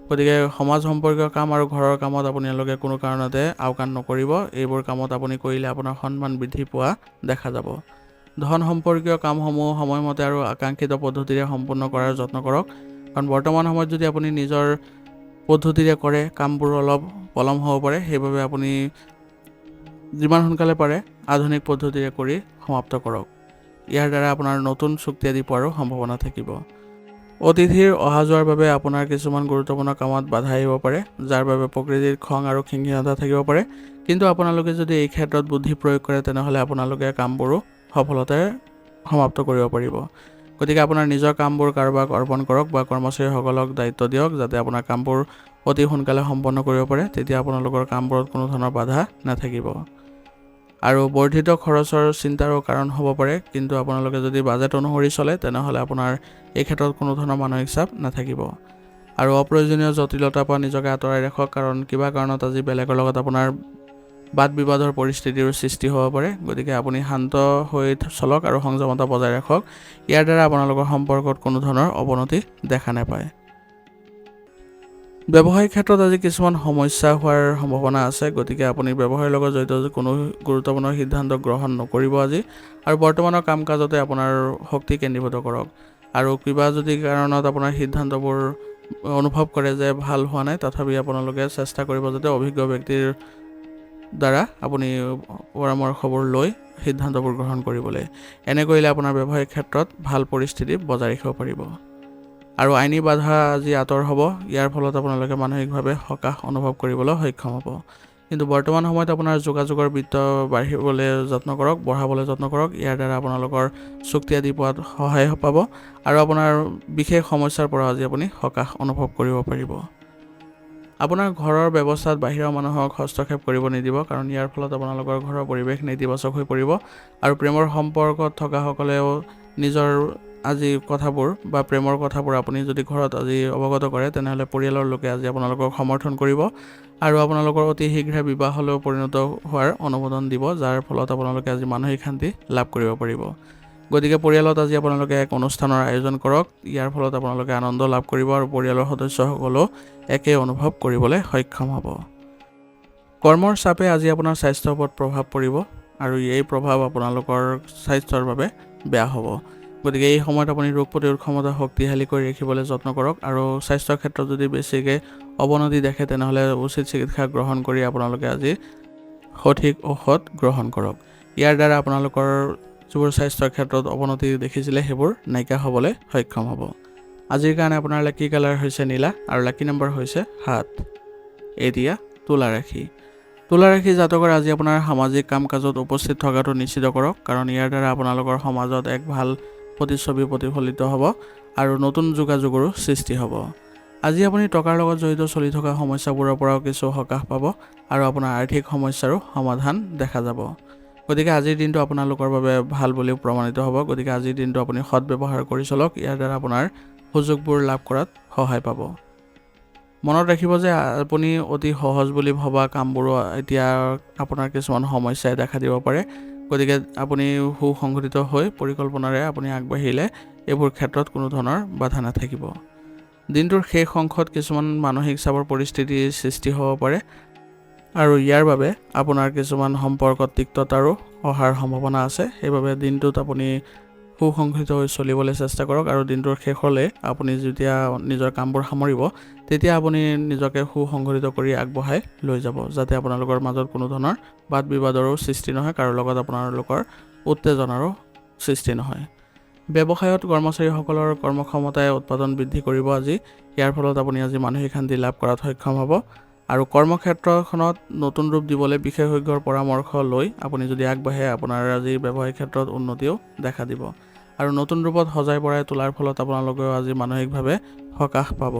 গতিকে সমাজ সম্পৰ্কীয় কাম আৰু ঘৰৰ কামত আপোনালোকে কোনো কাৰণতে আওকাণ নকৰিব। এইবোৰ কামত আপুনি কৰিলে আপোনাৰ সন্মান বৃদ্ধি পোৱা দেখা যাব। ধন সম্পৰ্কীয় কামসমূহ সময়মতে আৰু আকাংক্ষিত পদ্ধতিৰে সম্পূৰ্ণ কৰাৰ যত্ন কৰক, কাৰণ বৰ্তমান সময়ত যদি আপুনি নিজৰ পদ্ধতিৰে কৰে কামবোৰ অলপ পলম হ'ব পাৰে। সেইবাবে আপুনি যিমান সোনকালে পাৰে আধুনিক পদ্ধতিৰে কৰি সমাপ্ত কৰক। ইয়াৰ দ্বাৰা আপোনাৰ নতুন চুক্তি আদি পোৱাৰো সম্ভাৱনা থাকিব। অতিথিৰ অহা যোৱাৰ বাবে আপোনাৰ কিছুমান গুৰুত্বপূৰ্ণ কামত বাধা আহিব পাৰে, যাৰ বাবে প্ৰকৃতিৰ খং আৰু খিংখিঙতা থাকিব পাৰে। কিন্তু আপোনালোকে যদি এই ক্ষেত্ৰত বুদ্ধি প্ৰয়োগ কৰে তেনেহ'লে আপোনালোকে কামবোৰো সফলতাৰে সমাপ্ত কৰিব পাৰিব। গতিকে আপোনাৰ নিজৰ কামবোৰ কাৰোবাক অৰ্পণ কৰক বা কৰ্মচাৰীসকলক দায়িত্ব দিয়ক, যাতে আপোনাৰ কামবোৰ অতি সোনকালে সম্পন্ন কৰিব পাৰে। তেতিয়া আপোনালোকৰ কামবোৰত কোনো ধৰণৰ বাধা নাথাকিব। আৰু বৰ্ধিত খৰচৰ চিন্তাৰো কাৰণ হ'ব পাৰে, কিন্তু আপোনালোকে যদি বাজেট অনুসৰি চলে তেনেহ'লে আপোনাৰ এই ক্ষেত্ৰত কোনো ধৰণৰ মানসিক চাপ নাথাকিব। আৰু অপ্ৰয়োজনীয় জটিলতাৰ পৰা নিজকে আঁতৰাই ৰাখক, কাৰণ কিবা কাৰণত আজি বেলেগৰ লগত আপোনাৰ বাদ বিবাদৰ পৰিস্থিতিৰ সৃষ্টি হ'ব পাৰে। গতিকে আপুনি শান্ত হৈ চলক আৰু সংযমতা বজাই ৰাখক। ইয়াৰ দ্বাৰা আপোনালোকৰ সম্পৰ্কত কোনো ধৰণৰ অৱনতি দেখা নাপায়। ব্যৱসায়িক ক্ষেত্ৰত আজি কিছুমান সমস্যা হোৱাৰ সম্ভাৱনা আছে। গতিকে আপুনি ব্যৱসায়ৰ লগত জড়িত কোনো গুৰুত্বপূৰ্ণ সিদ্ধান্ত গ্ৰহণ নকৰিব আজি, আৰু বৰ্তমানৰ কাম কাজতে আপোনাৰ শক্তি কেন্দ্ৰীভূত কৰক। আৰু কিবা যদি কাৰণত আপোনাৰ সিদ্ধান্তবোৰ অনুভৱ কৰে যে ভাল হোৱা নাই, তথাপি আপোনালোকে চেষ্টা কৰিব যাতে অভিজ্ঞ ব্যক্তিৰ দ্বাৰা আপুনি পৰামৰ্শবোৰ লৈ সিদ্ধান্তবোৰ গ্ৰহণ কৰিবলৈ। এনে কৰিলে আপোনাৰ ব্যৱসায়িক ক্ষেত্ৰত ভাল পৰিস্থিতি বজাই ৰাখিব পাৰিব। আৰু আইনী বাধা আজি আঁতৰ হ'ব। ইয়াৰ ফলত আপোনালোকে মানসিকভাৱে সকাহ অনুভৱ কৰিবলৈ সক্ষম হ'ব। কিন্তু বৰ্তমান সময়ত আপোনাৰ যোগাযোগৰ বৃত্ত বঢ়াবলৈ যত্ন কৰক। ইয়াৰ দ্বাৰা আপোনালোকৰ চুক্তি আদি পোৱাত সহায় পাব আৰু আপোনাৰ বিশেষ সমস্যাৰ পৰা আজি আপুনি সকাহ অনুভৱ কৰিব পাৰিব। আপোনাৰ ঘৰৰ ব্যৱস্থাত বাহিৰৰ মানুহক হস্তক্ষেপ কৰিব নিদিব, কাৰণ ইয়াৰ ফলত আপোনালোকৰ ঘৰৰ পৰিৱেশ নেতিবাচক হৈ পৰিব। আৰু প্ৰেমৰ সম্পৰ্কত থকাসকলেও নিজৰ আজি কথাবোৰ বা প্ৰেমৰ কথাবোৰ আপুনি যদি ঘৰত আজি অৱগত কৰে তেনেহ'লে পৰিয়ালৰ লোকে আজি আপোনালোকক সমৰ্থন কৰিব আৰু আপোনালোকৰ অতি শীঘ্ৰে বিবাহলৈ পৰিণত হোৱাৰ অনুমোদন দিব, যাৰ ফলত আপোনালোকে আজি মানসিক শান্তি লাভ কৰিব পাৰিব। গতিকে পৰিয়ালত আজি আপোনালোকে এক অনুষ্ঠানৰ আয়োজন কৰক। ইয়াৰ ফলত আপোনালোকে আনন্দ লাভ কৰিব আৰু পৰিয়ালৰ সদস্যসকলেও একে অনুভৱ কৰিবলৈ সক্ষম হ'ব। কৰ্মৰ চাপে আজি আপোনাৰ স্বাস্থ্যৰ ওপৰত প্ৰভাৱ পৰিব আৰু এই প্ৰভাৱ আপোনালোকৰ স্বাস্থ্যৰ বাবে বেয়া হ'ব। গতিকে এই সময়ত আপুনি ৰোগ প্ৰতিৰোধ ক্ষমতা শক্তিশালী কৰি ৰাখিবলৈ যত্ন কৰক আৰু স্বাস্থ্যৰ ক্ষেত্ৰত যদি বেছিকৈ অৱনতি দেখে তেনেহ'লে উচিত চিকিৎসা গ্ৰহণ কৰি আপোনালোকে আজি সঠিক ঔষধ গ্ৰহণ কৰক। ইয়াৰ দ্বাৰা আপোনালোকৰ যিবোৰ স্বাস্থ্যৰ ক্ষেত্ৰত অৱনতি দেখিছিলে সেইবোৰ নাইকিয়া হ'বলৈ সক্ষম হ'ব। আজিৰ কাৰণে আপোনাৰ লাকি কালাৰ হৈছে নীলা আৰু লাকি নম্বৰ হৈছে 7। এতিয়া তুলা ৰাশি। তুলা ৰাশি জাতকৰ আজি আপোনাৰ সামাজিক কাম কাজত উপস্থিত থকাটো নিশ্চিত কৰক, কাৰণ ইয়াৰ দ্বাৰা আপোনালোকৰ সমাজত এক ভাল প্ৰতিচ্ছবি প্ৰতিফলিত হ'ব আৰু নতুন যোগাযোগৰো সৃষ্টি হ'ব। আজি আপুনি টকাৰ লগত জড়িত চলি থকা সমস্যাবোৰৰ পৰাও কিছু সকাহ পাব আৰু আপোনাৰ আৰ্থিক সমস্যাৰো সমাধান দেখা যাব। গতিকে আজিৰ দিনটো আপোনালোকৰ বাবে ভাল বুলিও প্ৰমাণিত হ'ব। গতিকে আজিৰ দিনটো আপুনি সৎব্যৱহাৰ কৰি চলক। ইয়াৰ দ্বাৰা আপোনাৰ সুযোগবোৰ লাভ কৰাত সহায় পাব। মনত ৰাখিব যে আপুনি অতি সহজ বুলি ভবা কামবোৰো এতিয়া আপোনাৰ কিছুমান সমস্যাই দেখা দিব পাৰে। গতিকে আপুনি সুসংগঠিত হৈ পৰিকল্পনাৰে আপুনি আগবাঢ়িলে এইবোৰ ক্ষেত্ৰত কোনো ধৰণৰ বাধা নাথাকিব। দিনটোৰ শেষ অংশত কিছুমান মানসিক চাপৰ পৰিস্থিতিৰ সৃষ্টি হ'ব পাৰে আৰু ইয়াৰ বাবে আপোনাৰ কিছুমান সম্পৰ্কত তিক্ততাৰো অহাৰ সম্ভাৱনা আছে। সেইবাবে দিনটোত আপুনি সুসংগঠিত হৈ চলিবলৈ চেষ্টা কৰক আৰু দিনটোৰ শেষলৈ আপুনি যেতিয়া নিজৰ কামবোৰ সামৰিব তেতিয়া আপুনি নিজকে সুসংগঠিত কৰি আগবঢ়াই লৈ যাব, যাতে আপোনালোকৰ মাজত কোনো ধৰণৰ বাদ বিবাদৰো সৃষ্টি নহয়, কাৰো লগত আপোনালোকৰ উত্তেজনাৰো সৃষ্টি নহয়। ব্যৱসায়ত কৰ্মচাৰীসকলৰ কৰ্মক্ষমতাই উৎপাদন বৃদ্ধি কৰিব আজি। ইয়াৰ ফলত আপুনি আজি মানসিক শান্তি লাভ কৰাত সক্ষম হ'ব আৰু কৰ্মক্ষেত্ৰখনত নতুন ৰূপ দিবলৈ বিশেষজ্ঞৰ পৰামৰ্শ লৈ আপুনি যদি আগবাঢ়ে আপোনাৰ আজি ব্যৱসায়িক ক্ষেত্ৰত উন্নতিও দেখা দিব আৰু নতুন ৰূপত সজাই পৰাই তোলাৰ ফলত আপোনালোকেও আজি মানসিকভাৱে সকাহ পাব।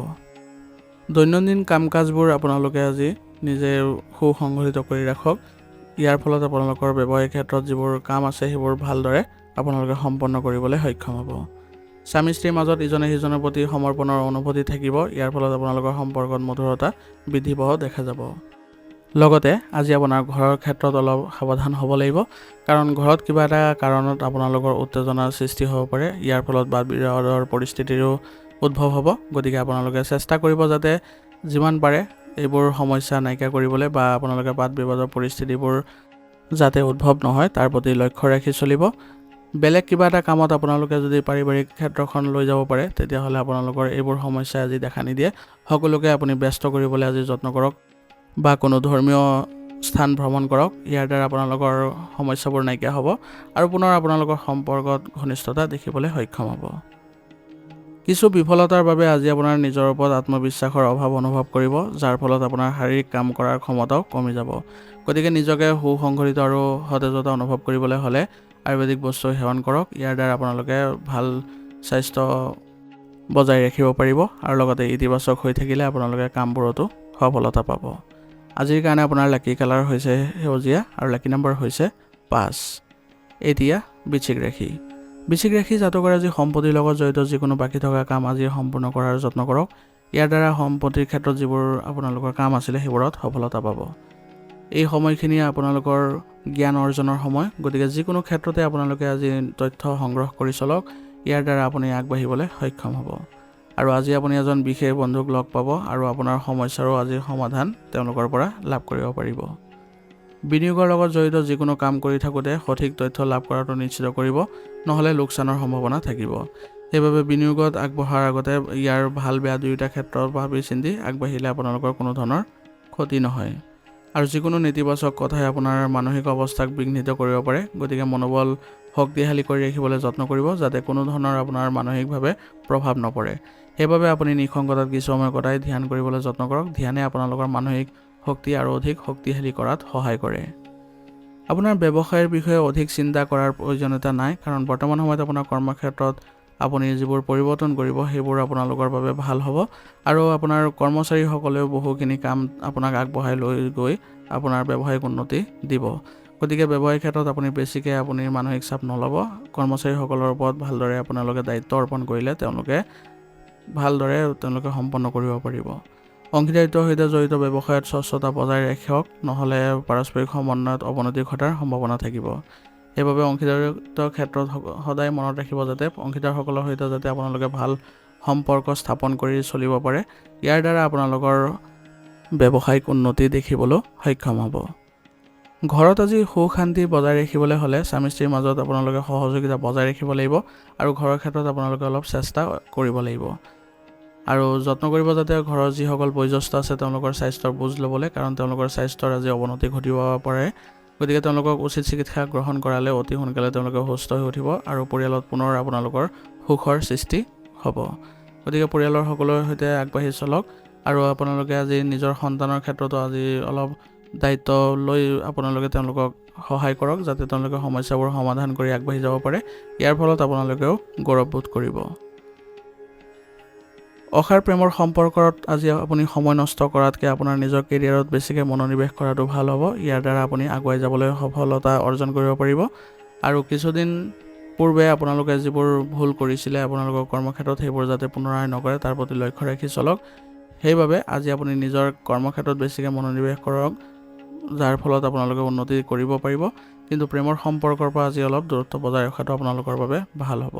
দৈনন্দিন কাম কাজবোৰ আপোনালোকে আজি নিজে সুসংগঠিত কৰি ৰাখক। ইয়াৰ ফলত আপোনালোকৰ ব্যৱসায়িক ক্ষেত্ৰত যিবোৰ কাম আছে সেইবোৰ ভালদৰে আপোনালোকে সম্পন্ন কৰিবলৈ সক্ষম হ'ব। স্বামী স্ত্ৰীৰ মাজত ইজনে সিজনৰ প্ৰতি সমৰ্পণৰ অনুভূতি থাকিব। ইয়াৰ ফলত আপোনালোকৰ সম্পৰ্কত মধুৰতা বৃদ্ধি পোৱাও দেখা যাব। লগতে আজি আপোনাৰ ঘৰৰ ক্ষেত্ৰত অলপ সাৱধান হ'ব লাগিব, কাৰণ ঘৰত কিবা এটা কাৰণত আপোনালোকৰ উত্তেজনাৰ সৃষ্টি হ'ব পাৰে। ইয়াৰ ফলত বাদ বিবাদৰ পৰিস্থিতিৰো উদ্ভৱ হ'ব। গতিকে আপোনালোকে চেষ্টা কৰিব যাতে যিমান পাৰে এইবোৰ সমস্যা নাইকিয়া কৰিবলৈ বা আপোনালোকে বাদ বিবাদৰ পৰিস্থিতিবোৰ যাতে উদ্ভৱ নহয় তাৰ প্ৰতি লক্ষ্য ৰাখি চলিব। বেলেগ কিবা এটা কামত আপোনালোকে যদি পাৰিবাৰিক ক্ষেত্ৰখন লৈ যাব পাৰে, তেতিয়াহ'লে আপোনালোকৰ এইবোৰ সমস্যাই আজি দেখা নিদিয়ে। সকলোকে আপুনি ব্যস্ত কৰিবলৈ আজি যত্ন কৰক বা কোনো ধৰ্মীয় স্থান ভ্ৰমণ কৰক। ইয়াৰ দ্বাৰা আপোনালোকৰ সমস্যাবোৰ নাইকিয়া হ'ব আৰু পুনৰ আপোনালোকৰ সম্পৰ্কত ঘনিষ্ঠতা দেখিবলৈ সক্ষম হ'ব। কিছু বিফলতাৰ বাবে আজি আপোনাৰ নিজৰ ওপৰত আত্মবিশ্বাসৰ অভাৱ অনুভৱ কৰিব, যাৰ ফলত আপোনাৰ শাৰীৰিক কাম কৰাৰ ক্ষমতাও কমি যাব। গতিকে নিজকে সুসংগঠিত আৰু সতেজতা অনুভৱ কৰিবলৈ হ'লে আয়ুৰ্বেদিক বস্তু সেৱন কৰক। ইয়াৰ দ্বাৰা আপোনালোকে ভাল স্বাস্থ্য বজাই ৰাখিব পাৰিব আৰু লগতে ইতিবাচক হৈ থাকিলে আপোনালোকে কামবোৰতো সফলতা পাব। আজিৰ কাৰণে আপোনাৰ লাকি কালাৰ হৈছে সেউজীয়া আৰু লাকি নম্বৰ হৈছে 5। এতিয়া বৃশ্চিক ৰাশি। বৃশ্চিক ৰাশি জাতকৰে আজি সম্পত্তিৰ লগত জড়িত যিকোনো বাকী থকা কাম আজি সম্পূৰ্ণ কৰাৰ যত্ন কৰক। ইয়াৰ দ্বাৰা সম্পত্তিৰ ক্ষেত্ৰত যিবোৰ আপোনালোকৰ কাম আছিলে সেইবোৰত সফলতা পাব। এই সময়খিনি আপোনালোকৰ জ্ঞান অৰ্জনৰ সময়। গতিকে যিকোনো ক্ষেত্ৰতে আপোনালোকে আজি তথ্য সংগ্ৰহ কৰি চলক। ইয়াৰ দ্বাৰা আপুনি আগবাঢ়িবলৈ সক্ষম হ'ব আৰু আজি আপুনি এজন বিশেষ বন্ধুক লগ পাব আৰু আপোনাৰ সমস্যাৰো আজি সমাধান তেওঁলোকৰ পৰা লাভ কৰিব পাৰিব। বিনিয়োগৰ লগত জড়িত যিকোনো কাম কৰি থাকোঁতে সঠিক তথ্য লাভ কৰাটো নিশ্চিত কৰিব, নহ'লে লোকচানৰ সম্ভাৱনা থাকিব। সেইবাবে বিনিয়োগত আগবঢ়াৰ আগতে ইয়াৰ ভাল বেয়া দুয়োটা ক্ষেত্ৰত ভাবি চিন্তি আগবাঢ়িলে আপোনালোকৰ কোনো ধৰণৰ ক্ষতি নহয়। আৰু যিকোনো নেতিবাচক কথাই আপোনাৰ মানসিক অৱস্থাক বিঘ্নিত কৰিব পাৰে। গতিকে মনোবল শক্তিশালী কৰি ৰাখিবলৈ যত্ন কৰিব, যাতে কোনো ধৰণৰ আপোনাৰ মানসিকভাৱে প্ৰভাৱ নপৰে। সেইবাবে আপুনি নিসংগতাত কিছু সময় কটাই ধ্যান কৰিবলৈ যত্ন কৰক। ধ্যানে আপোনালোকৰ মানসিক শক্তি আৰু অধিক শক্তিশালী কৰাত সহায় কৰে। আপোনাৰ ব্যৱসায়ৰ বিষয়ে অধিক চিন্তা কৰাৰ প্ৰয়োজনীয়তা নাই, কাৰণ বৰ্তমান সময়ত আপোনাৰ কৰ্মক্ষেত্ৰত আপুনি যিবোৰ পৰিৱৰ্তন কৰিব সেইবোৰ আপোনালোকৰ বাবে ভাল হ'ব আৰু আপোনাৰ কৰ্মচাৰীসকলেও বহুখিনি কাম আপোনাক আগবঢ়াই লৈ গৈ আপোনাৰ ব্যৱসায়িক উন্নতি দিব। গতিকে ব্যৱসায়িক ক্ষেত্ৰত আপুনি বেছিকৈ আপুনি মানসিক চাপ নল'ব। কৰ্মচাৰীসকলৰ ওপৰত ভালদৰে আপোনালোকে দায়িত্ব অৰ্পণ কৰিলে তেওঁলোকে সম্পন্ন কৰিব পাৰিব। অংশীদাৰিত্বৰ সৈতে জড়িত ব্যৱসায়ত স্বচ্ছতা বজাই ৰাখক, নহ'লে পাৰস্পৰিক সমন্বয়ত অৱনতি ঘটাৰ সম্ভাৱনা থাকিব। সেইবাবে অংশীদাৰিত্বৰ ক্ষেত্ৰত সদায় মনত ৰাখিব যাতে অংশীদাৰসকলৰ সৈতে যাতে আপোনালোকে ভাল সম্পৰ্ক স্থাপন কৰি চলিব পাৰে। ইয়াৰ দ্বাৰা আপোনালোকৰ ব্যৱসায়িক উন্নতি দেখিবলৈ সক্ষম হ'ব। ঘৰত আজি সুখ শান্তি বজাই ৰাখিবলৈ হ'লে স্বামী স্ত্ৰীৰ মাজত আপোনালোকে সহযোগিতা বজাই ৰাখিব লাগিব আৰু ঘৰৰ ক্ষেত্ৰত আপোনালোকে অলপ চেষ্টা কৰিব লাগিব আৰু যত্ন কৰিব যাতে ঘৰৰ যিসকল বয়োজ্যেষ্ঠ আছে তেওঁলোকৰ স্বাস্থ্যৰ বুজ ল'বলৈ, কাৰণ তেওঁলোকৰ স্বাস্থ্যৰ আজি অৱনতি ঘটিব পাৰে। গতিকে তেওঁলোকক উচিত চিকিৎসা গ্ৰহণ কৰালে অতি সোনকালে তেওঁলোকে সুস্থ হৈ উঠিব আৰু পৰিয়ালত পুনৰ আপোনালোকৰ সুখৰ সৃষ্টি হ'ব। গতিকে পৰিয়ালৰ সকলোৰে সৈতে আগবাঢ়ি চলক আৰু আপোনালোকে আজি নিজৰ সন্তানৰ ক্ষেত্ৰতো আজি অলপ দায়িত্ব লৈ আপোনালোকে তেওঁলোকক সহায় কৰক, যাতে তেওঁলোকে সমস্যাবোৰ সমাধান কৰি আগবাঢ়ি যাব পাৰে। ইয়াৰ ফলত আপোনালোকেও গৌৰৱবোধ কৰিব। অসাৰ প্ৰেমৰ সম্পৰ্কত আজি আপুনি সময় নষ্ট কৰাতকৈ আপোনাৰ নিজৰ কেৰিয়াৰত বেছিকৈ মনোনিৱেশ কৰাটো ভাল হ'ব। ইয়াৰ দ্বাৰা আপুনি আগুৱাই যাবলৈ সফলতা অৰ্জন কৰিব পাৰিব আৰু কিছুদিন পূৰ্বে আপোনালোকে যিবোৰ ভুল কৰিছিলে আপোনালোকৰ কৰ্মক্ষেত্ৰত সেইবোৰ যাতে পুনৰাই নকৰে তাৰ প্ৰতি লক্ষ্য ৰাখি চলক। সেইবাবে আজি আপুনি নিজৰ কৰ্মক্ষেত্ৰত বেছিকৈ মনোনিৱেশ কৰক, যাৰ ফলত আপোনালোকে উন্নতি কৰিব পাৰিব। কিন্তু প্ৰেমৰ সম্পৰ্কৰ পৰা আজি অলপ দূৰত্ব বজাই ৰখাটো আপোনালোকৰ বাবে ভাল হ'ব।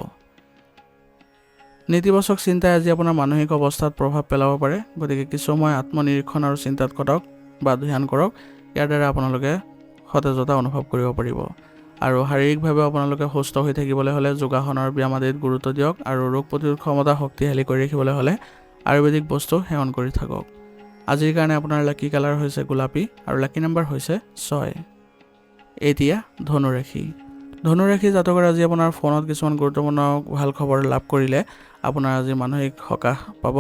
নেতিবাচক চিন্তাই আজি আপোনাৰ মানসিক অৱস্থাত প্ৰভাৱ পেলাব পাৰে। গতিকে কিছু সময় আত্মনিৰীক্ষণ আৰু চিন্তাত কটাওক বা ধ্যান কৰক। ইয়াৰ দ্বাৰা আপোনালোকে সতেজতা অনুভৱ কৰিব পাৰিব আৰু শাৰীৰিকভাৱে আপোনালোকে সুস্থ হৈ থাকিবলৈ হ'লে যোগাসন আৰু ব্যায়াম আদিত গুৰুত্ব দিয়ক আৰু ৰোগ প্ৰতিৰোধ ক্ষমতা শক্তিশালী কৰি ৰাখিবলৈ হ'লে আয়ুৰ্বেদিক বস্তু সেৱন কৰি থাকক। আজিৰ কাৰণে আপোনাৰ লাকি কালাৰ হৈছে গোলাপী আৰু লাকি নম্বৰ হৈছে 6। এতিয়া ধনুৰাশি। ধনুৰাশি জাতকৰ আজি আপোনাৰ ফোনত কিছুমান গুৰুত্বপূৰ্ণ ভাল খবৰ লাভ কৰিলে আপোনাৰ আজি মানসিক সকাহ পাব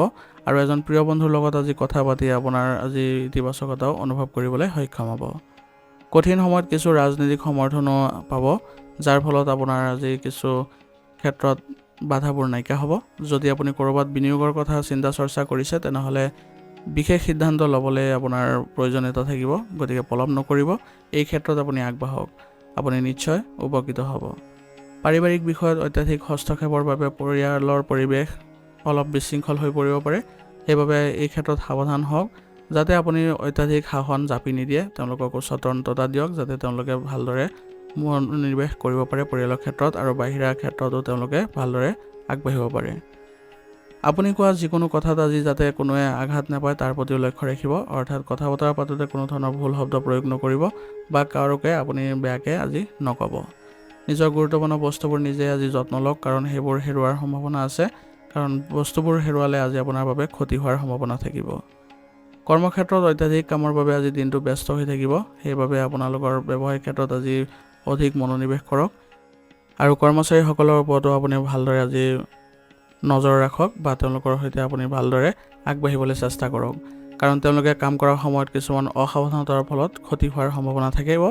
আৰু এজন প্ৰিয় বন্ধুৰ লগত আজি কথা পাতি আপোনাৰ আজি ইতিবাচকতাও অনুভৱ কৰিবলৈ সক্ষম হ'ব। কঠিন সময়ত কিছু ৰাজনৈতিক সমৰ্থনো পাব, যাৰ ফলত আপোনাৰ আজি কিছু ক্ষেত্ৰত বাধাবোৰ নাইকিয়া হ'ব। যদি আপুনি ক'ৰবাত বিনিয়োগৰ কথা চিন্তা চৰ্চা কৰিছে তেনেহ'লে বিশেষ সিদ্ধান্ত ল'বলৈ আপোনাৰ প্ৰয়োজনীয়তা থাকিব। গতিকে পলম নকৰিব, এই ক্ষেত্ৰত আপুনি আগবাঢ়ক, আপুনি নিশ্চয় উপকৃত হ'ব। পাৰিবাৰিক বিষয়ত অত্যাধিক হস্তক্ষেপৰ বাবে পৰিয়ালৰ পৰিৱেশ অলপ বিশৃংখল হৈ পৰিব পাৰে। সেইবাবে এই ক্ষেত্ৰত সাৱধান হওক যাতে আপুনি অত্যাধিক শাসন জাপি নিদিয়ে, তেওঁলোকক স্বতন্ত্ৰতা দিয়ক যাতে তেওঁলোকে ভালদৰে মনোনিৱেশ কৰিব পাৰে পৰিয়ালৰ ক্ষেত্ৰত আৰু বাহিৰা ক্ষেত্ৰতো তেওঁলোকে ভালদৰে আগবাঢ়িব পাৰে। আপুনি কোৱা যিকোনো কথাত আজি যাতে কোনোৱে আঘাত নাপায় তাৰ প্ৰতিও লক্ষ্য ৰাখিব, অৰ্থাৎ কথা বতৰা পাতোঁতে কোনো ধৰণৰ ভুল শব্দ প্ৰয়োগ নকৰিব বা কাৰোকে আপুনি বেয়াকৈ আজি নক'ব। নিজৰ গুৰুত্বপূৰ্ণ বস্তুবোৰ নিজে আজি যত্ন লওক, কাৰণ সেইবোৰ হেৰুৱাৰ সম্ভাৱনা আছে, কাৰণ বস্তুবোৰ হেৰুৱালে আজি আপোনাৰ বাবে ক্ষতি হোৱাৰ সম্ভাৱনা থাকিব। কৰ্মক্ষেত্ৰত অত্যাধিক কামৰ বাবে আজি দিনটো ব্যস্ত হৈ থাকিব, সেইবাবে আপোনালোকৰ ব্যৱসায়িক ক্ষেত্ৰত আজি অধিক মনোনিৱেশ কৰক আৰু কৰ্মচাৰীসকলৰ ওপৰতো আপুনি ভালদৰে আজি নজৰ ৰাখক বা তেওঁলোকৰ সৈতে আপুনি ভালদৰে আগবাঢ়িবলৈ চেষ্টা কৰক, কাৰণ তেওঁলোকে কাম কৰাৰ সময়ত কিছুমান অসাৱধানতাৰ ফলত ক্ষতি হোৱাৰ সম্ভাৱনা থাকিব।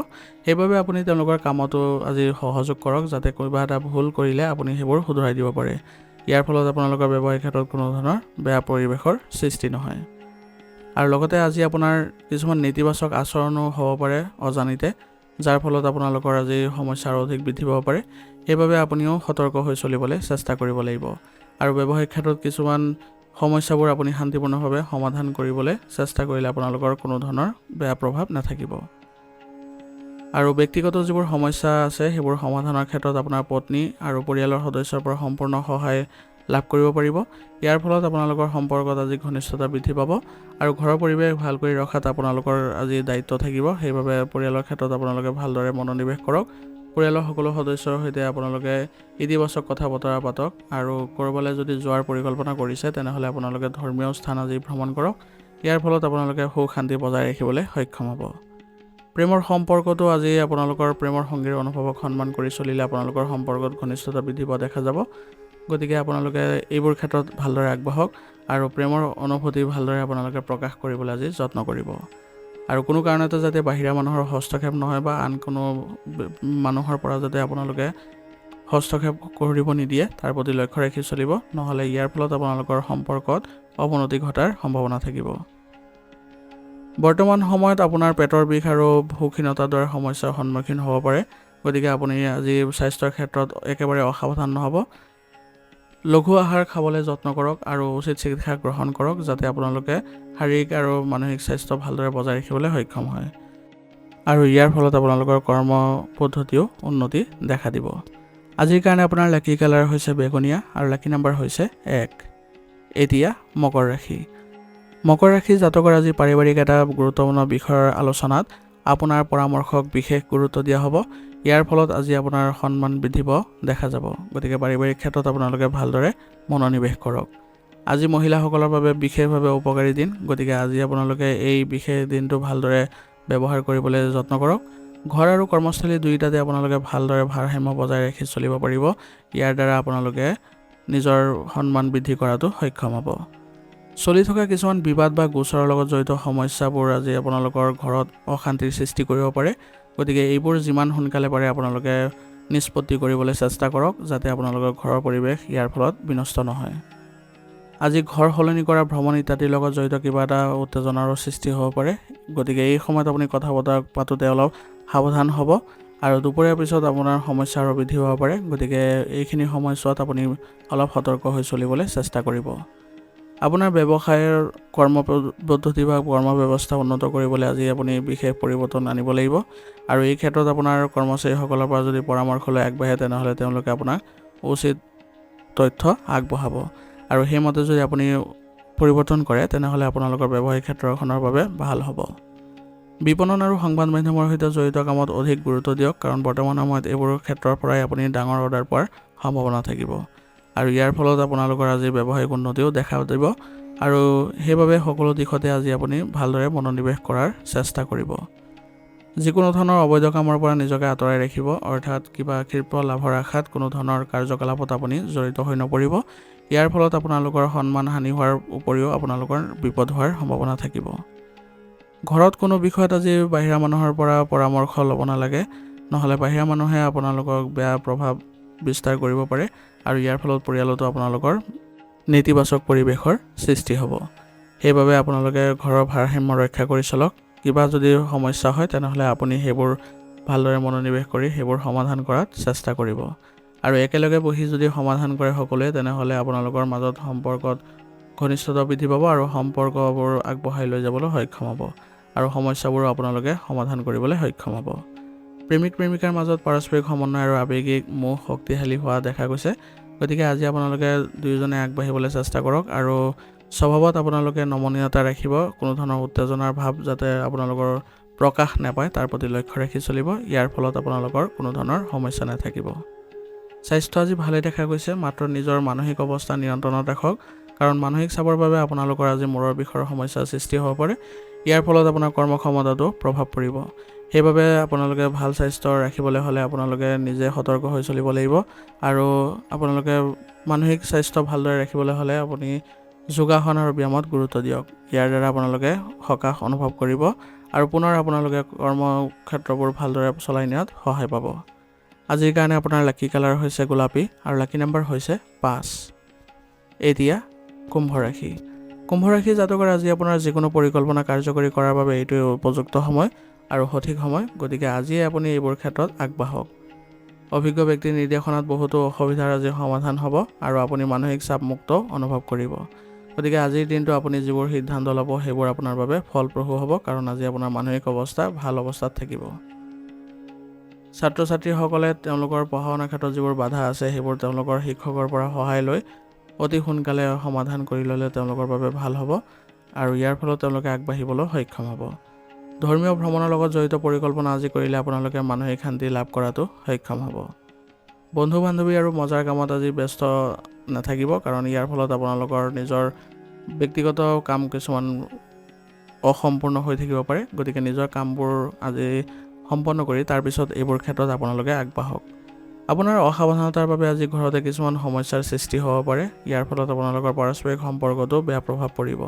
সেইবাবে আপুনি তেওঁলোকৰ কামতো আজি সহযোগ কৰক, যাতে কিবা এটা ভুল কৰিলে আপুনি সেইবোৰ শুধৰাই দিব পাৰে। ইয়াৰ ফলত আপোনালোকৰ ব্যৱসায়িক ক্ষেত্ৰত কোনো ধৰণৰ বেয়া পৰিৱেশৰ সৃষ্টি নহয়। আৰু লগতে আজি আপোনাৰ কিছুমান নেতিবাচক আচৰণো হ'ব পাৰে অজানিতে, যাৰ ফলত আপোনালোকৰ আজি সমস্যাৰ অধিক বৃদ্ধি পাব পাৰে। সেইবাবে আপুনিও সতৰ্ক হৈ চলিবলৈ চেষ্টা কৰিব লাগিব আৰু ব্যৱসায়িক ক্ষেত্ৰত কিছুমান সমস্যাবোৰ আপুনি শান্তিপূৰ্ণভাৱে সমাধান কৰিবলৈ চেষ্টা কৰিলে আপোনালোকৰ কোনো ধৰণৰ বেয়া প্ৰভাৱ নাথাকিব। আৰু ব্যক্তিগত যিবোৰ সমস্যা আছে সেইবোৰ সমাধানৰ ক্ষেত্ৰত আপোনাৰ পত্নী আৰু পৰিয়ালৰ সদস্যৰ পৰা সম্পূৰ্ণ সহায় লাভ কৰিব পাৰিব। ইয়াৰ ফলত আপোনালোকৰ সম্পৰ্কত আজি ঘনিষ্ঠতা বৃদ্ধি পাব আৰু ঘৰৰ পৰিৱেশ ভাল কৰি ৰখাত আপোনালোকৰ আজি দায়িত্ব থাকিব। সেইবাবে পৰিয়ালৰ ক্ষেত্ৰত আপোনালোকে ভালদৰে মনোনিৱেশ কৰক। পৰিয়ালৰ সকলো সদস্যৰ সৈতে আপোনালোকে ইতিবাচক কথা বতৰা পাতক আৰু ক'ৰবালৈ যদি যোৱাৰ পৰিকল্পনা কৰিছে তেনেহ'লে আপোনালোকে ধৰ্মীয় স্থান আজি ভ্ৰমণ কৰক। ইয়াৰ ফলত আপোনালোকে সুখ শান্তি বজাই ৰাখিবলৈ সক্ষম হ'ব। প্ৰেমৰ সম্পৰ্কতো আজি আপোনালোকৰ প্ৰেমৰ সংগীৰ অনুভৱক সন্মান কৰি চলিলে আপোনালোকৰ সম্পৰ্কত ঘনিষ্ঠতা বৃদ্ধি পোৱা দেখা যাব। গতিকে আপোনালোকে এইবোৰ ক্ষেত্ৰত ভালদৰে আগবাঢ়ক আৰু প্ৰেমৰ অনুভূতি ভালদৰে আপোনালোকে প্ৰকাশ কৰিবলৈ আজি যত্ন কৰিব। আৰু কোনো কাৰণতে যাতে বাহিৰা মানুহৰ হস্তক্ষেপ নহয় বা আন কোনো মানুহৰ পৰা যাতে আপোনালোকে হস্তক্ষেপ কৰিব নিদিয়ে তাৰ প্ৰতি লক্ষ্য ৰাখি চলিব, নহ'লে ইয়াৰ ফলত আপোনালোকৰ সম্পৰ্কত অৱনতি ঘটাৰ সম্ভাৱনা থাকিব। বৰ্তমান সময়ত আপোনাৰ পেটৰ বিষ আৰু ভোকহীনতাৰ দৰে সমস্যাৰ সন্মুখীন হ'ব পাৰে। গতিকে আপুনি আজি স্বাস্থ্যৰ ক্ষেত্ৰত একেবাৰে অসাৱধান নহ'ব। লঘু আহাৰ খাবলৈ যত্ন কৰক আৰু উচিত চিকিৎসা গ্ৰহণ কৰক, যাতে আপোনালোকে শাৰীৰিক আৰু মানসিক স্বাস্থ্য ভালদৰে বজাই ৰাখিবলৈ সক্ষম হয় আৰু ইয়াৰ ফলত আপোনালোকৰ কৰ্ম পদ্ধতিও উন্নতি দেখা দিব। আজিৰ কাৰণে আপোনাৰ লাকি কালাৰ হৈছে বেঙুনীয়া আৰু লাকি নাম্বাৰ হৈছে 1। এতিয়া মকৰ ৰাশি। মকৰ ৰাশি জাতকৰ আজি পাৰিবাৰিক এটা গুৰুত্বপূৰ্ণ বিষয়ৰ আলোচনাত আপোনাৰ পৰামৰ্শক বিশেষ গুৰুত্ব দিয়া হ'ব। ইয়াৰ ফলত আজি আপোনাৰ সন্মান বৃদ্ধি পোৱা দেখা যাব। গতিকে পাৰিবাৰিক ক্ষেত্ৰত আপোনালোকে ভালদৰে মনোনিৱেশ কৰক। আজি মহিলাসকলৰ বাবে বিশেষভাৱে উপকাৰী দিন, গতিকে আজি আপোনালোকে এই বিশেষ দিনটো ভালদৰে ব্যৱহাৰ কৰিবলৈ যত্ন কৰক। ঘৰ আৰু কৰ্মস্থলী দুয়োটাতে আপোনালোকে ভালদৰে ভাৰসাম্য বজাই ৰাখি চলিব পাৰিব। ইয়াৰ দ্বাৰা আপোনালোকে নিজৰ সন্মান বৃদ্ধি কৰাটো সক্ষম হ'ব। চলি থকা কিছুমান বিবাদ বা গোচৰৰ লগত জড়িত সমস্যাবোৰ আজি আপোনালোকৰ ঘৰত অশান্তিৰ সৃষ্টি কৰিব পাৰে। গতিকে এইবোৰ যিমান সোনকালে পাৰে আপোনালোকে নিষ্পত্তি কৰিবলৈ চেষ্টা কৰক, যাতে আপোনালোকৰ ঘৰৰ পৰিৱেশ ইয়াৰ ফলত বিনষ্ট নহয়। আজি ঘৰ সলনি কৰা, ভ্ৰমণ ইত্যাদিৰ লগত জড়িত কিবা এটা উত্তেজনাৰো সৃষ্টি হ'ব পাৰে। গতিকে এই সময়ত আপুনি কথা বতৰা পাতোঁতে অলপ সাৱধান হ'ব আৰু দুপৰীয়াৰ পিছত আপোনাৰ সমস্যা আৰু বৃদ্ধি হ'ব পাৰে। গতিকে এইখিনি সময়ছোৱাত আপুনি অলপ সতৰ্ক হৈ চলিবলৈ চেষ্টা কৰিব। আপোনাৰ ব্যৱসায়ৰ কৰ্ম পদ্ধতি বা কৰ্ম ব্যৱস্থা উন্নত কৰিবলৈ আজি আপুনি বিশেষ পৰিৱৰ্তন আনিব লাগিব আৰু এই ক্ষেত্ৰত আপোনাৰ কৰ্মচাৰীসকলৰ পৰা যদি পৰামৰ্শ লৈ আগবাঢ়ে তেনেহ'লে তেওঁলোকে আপোনাক উচিত তথ্য আগবঢ়াব আৰু সেইমতে যদি আপুনি পৰিৱৰ্তন কৰে তেনেহ'লে আপোনালোকৰ ব্যৱসায়িক ক্ষেত্ৰখনৰ বাবে ভাল হ'ব। বিপণন আৰু সংবাদ মাধ্যমৰ সৈতে জড়িত কামত অধিক গুৰুত্ব দিয়ক, কাৰণ বৰ্তমান সময়ত এইবোৰ ক্ষেত্ৰৰ পৰাই আপুনি ডাঙৰ অৰ্ডাৰ পোৱাৰ সম্ভাৱনা থাকিব আৰু ইয়াৰ ফলত আপোনালোকৰ আজি ব্যৱসায়িক উন্নতিও দেখা দিব আৰু সেইবাবে সকলো দিশতে আজি আপুনি ভালদৰে মনোনিৱেশ কৰাৰ চেষ্টা কৰিব। যিকোনো ধৰণৰ অবৈধ কামৰ পৰা নিজকে আঁতৰাই ৰাখিব, অৰ্থাৎ কিবা ক্ষিপ্ৰ লাভৰ আশাত কোনো ধৰণৰ কাৰ্যকলাপত আপুনি জড়িত হৈ নপৰিব। ইয়াৰ ফলত আপোনালোকৰ সন্মান হানি হোৱাৰ উপৰিও আপোনালোকৰ বিপদ হোৱাৰ সম্ভাৱনা থাকিব। ঘৰত কোনো বিষয়ত আজি বাহিৰা মানুহৰ পৰা পৰামৰ্শ ল'ব নালাগে, নহ'লে বাহিৰা মানুহে আপোনালোকক বেয়া প্ৰভাৱ বিস্তাৰ কৰিব পাৰে আৰু ইয়াৰ ফলত পৰিয়ালতো আপোনালোকৰ নেতিবাচক পৰিৱেশৰ সৃষ্টি হ'ব। সেইবাবে আপোনালোকে ঘৰৰ ভাৰসাম্য ৰক্ষা কৰি চলক। কিবা যদি সমস্যা হয় তেনেহ'লে আপুনি সেইবোৰ ভালদৰে মনোনিৱেশ কৰি সেইবোৰ সমাধান কৰাত চেষ্টা কৰিব আৰু একেলগে বহি যদি সমাধান কৰে সকলোৱে তেনেহ'লে আপোনালোকৰ মাজত সম্পৰ্কত ঘনিষ্ঠতা বৃদ্ধি পাব আৰু সম্পৰ্কবোৰ আগবঢ়াই লৈ যাবলৈ সক্ষম হ'ব আৰু সমস্যাবোৰো আপোনালোকে সমাধান কৰিবলৈ সক্ষম হ'ব। প্ৰেমিক প্ৰেমিকাৰ মাজত পাৰস্পৰিক সমন্বয় আৰু আৱেগিক মোহ শক্তিশালী হোৱা দেখা গৈছে। গতিকে আজি আপোনালোকে দুয়োজনে আগবাঢ়িবলৈ চেষ্টা কৰক আৰু স্বভাৱত আপোনালোকে নমনীয়তা ৰাখিব। কোনো ধৰণৰ উত্তেজনাৰ ভাৱ যাতে আপোনালোকৰ প্ৰকাশ নাপায় তাৰ প্ৰতি লক্ষ্য ৰাখি চলিব। ইয়াৰ ফলত আপোনালোকৰ কোনো ধৰণৰ সমস্যা নাথাকিব। স্বাস্থ্য আজি ভালে দেখা গৈছে, মাত্ৰ নিজৰ মানসিক অৱস্থা নিয়ন্ত্ৰণত ৰাখক, কাৰণ মানসিক চাপৰ বাবে আপোনালোকৰ আজি মূৰৰ বিষৰ সমস্যাৰ সৃষ্টি হ'ব পাৰে। ইয়াৰ ফলত আপোনাৰ কৰ্মক্ষমতাতো প্ৰভাৱ পৰিব। সেইবাবে আপোনালোকে ভাল স্বাস্থ্য ৰাখিবলৈ হ'লে আপোনালোকে নিজে সতৰ্ক হৈ চলিব লাগিব আৰু আপোনালোকে মানসিক স্বাস্থ্য ভালদৰে ৰাখিবলৈ হ'লে আপুনি যোগাসন আৰু ব্যায়ামত গুৰুত্ব দিয়ক। ইয়াৰ দ্বাৰা আপোনালোকে সকাহ অনুভৱ কৰিব আৰু পুনৰ আপোনালোকে কৰ্মক্ষেত্ৰবোৰ ভালদৰে চলাই নিয়াত সহায় পাব। আজিৰ কাৰণে আপোনাৰ লাকি কালাৰ হৈছে গোলাপী আৰু লাকি নাম্বাৰ হৈছে 5। এতিয়া কুম্ভ ৰাশি। কুম্ভ ৰাশি জাতকৰ আজি আপোনাৰ যিকোনো পৰিকল্পনা কাৰ্যকৰী কৰাৰ বাবে এইটোৱে উপযুক্ত সময় আৰু সঠিক সময়। গতিকে আজিয়ে আপুনি এইবোৰ ক্ষেত্ৰত আগবাঢ়ক। অভিজ্ঞ ব্যক্তিৰ নিৰ্দেশনাত বহুতো অসুবিধাৰ আজি সমাধান হ'ব আৰু আপুনি মানসিক চাপমুক্ত অনুভৱ কৰিব। গতিকে আজিৰ দিনটো আপুনি যিবোৰ সিদ্ধান্ত ল'ব সেইবোৰ আপোনাৰ বাবে ফলপ্ৰসূ হ'ব, কাৰণ আজি আপোনাৰ মানসিক অৱস্থা ভাল অৱস্থাত থাকিব। ছাত্ৰ ছাত্ৰীসকলে তেওঁলোকৰ পঢ়া শুনাৰ ক্ষেত্ৰত যিবোৰ বাধা আছে সেইবোৰ তেওঁলোকৰ শিক্ষকৰ পৰা সহায় লৈ অতি সোনকালে সমাধান কৰি ল'লে তেওঁলোকৰ বাবে ভাল হ'ব আৰু ইয়াৰ ফলত তেওঁলোকে আগবাঢ়িবলৈ সক্ষম হ'ব। ধৰ্মীয় ভ্ৰমণৰ লগত জড়িত পৰিকল্পনা আজি কৰিলে আপোনালোকে মানসিক শান্তি লাভ কৰাটো সক্ষম হ'ব। বন্ধু বান্ধৱী আৰু মজাৰ কামত আজি ব্যস্ত নাথাকিব, কাৰণ ইয়াৰ ফলত আপোনালোকৰ নিজৰ ব্যক্তিগত কাম কিছুমান অসম্পূৰ্ণ হৈ থাকিব পাৰে। গতিকে নিজৰ কামবোৰ আজি সম্পন্ন কৰি তাৰপিছত এইবোৰ ক্ষেত্ৰত আপোনালোকে আগবাঢ়ক। আপোনাৰ অসাৱধানতাৰ বাবে আজি ঘৰতে কিছুমান সমস্যাৰ সৃষ্টি হ'ব পাৰে। ইয়াৰ ফলত আপোনালোকৰ পাৰস্পৰিক সম্পৰ্কতো বেয়া প্ৰভাৱ পৰিব।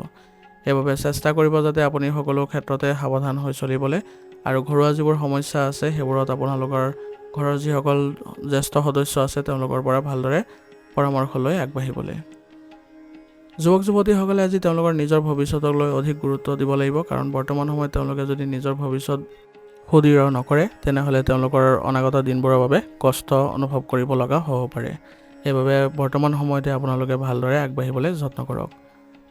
সেইবাবে চেষ্টা কৰিব যাতে আপুনি সকলো ক্ষেত্ৰতে সাৱধান হৈ চলিবলৈ আৰু ঘৰুৱা যিবোৰ সমস্যা আছে সেইবোৰত আপোনালোকৰ ঘৰৰ যিসকল জ্যেষ্ঠ সদস্য আছে তেওঁলোকৰ পৰা ভালদৰে পৰামৰ্শ লৈ আগবাঢ়িবলৈ। যুৱক যুৱতীসকলে আজি তেওঁলোকৰ নিজৰ ভৱিষ্যতক লৈ অধিক গুৰুত্ব দিব লাগিব, কাৰণ বৰ্তমান সময়ত তেওঁলোকে যদি নিজৰ ভৱিষ্যত সুদৃঢ় নকৰে তেনেহ'লে তেওঁলোকৰ অনাগত দিনবোৰৰ বাবে কষ্ট অনুভৱ কৰিব লগা হ'ব পাৰে। সেইবাবে বৰ্তমান সময়তে আপোনালোকে ভালদৰে আগবাঢ়িবলৈ যত্ন কৰক।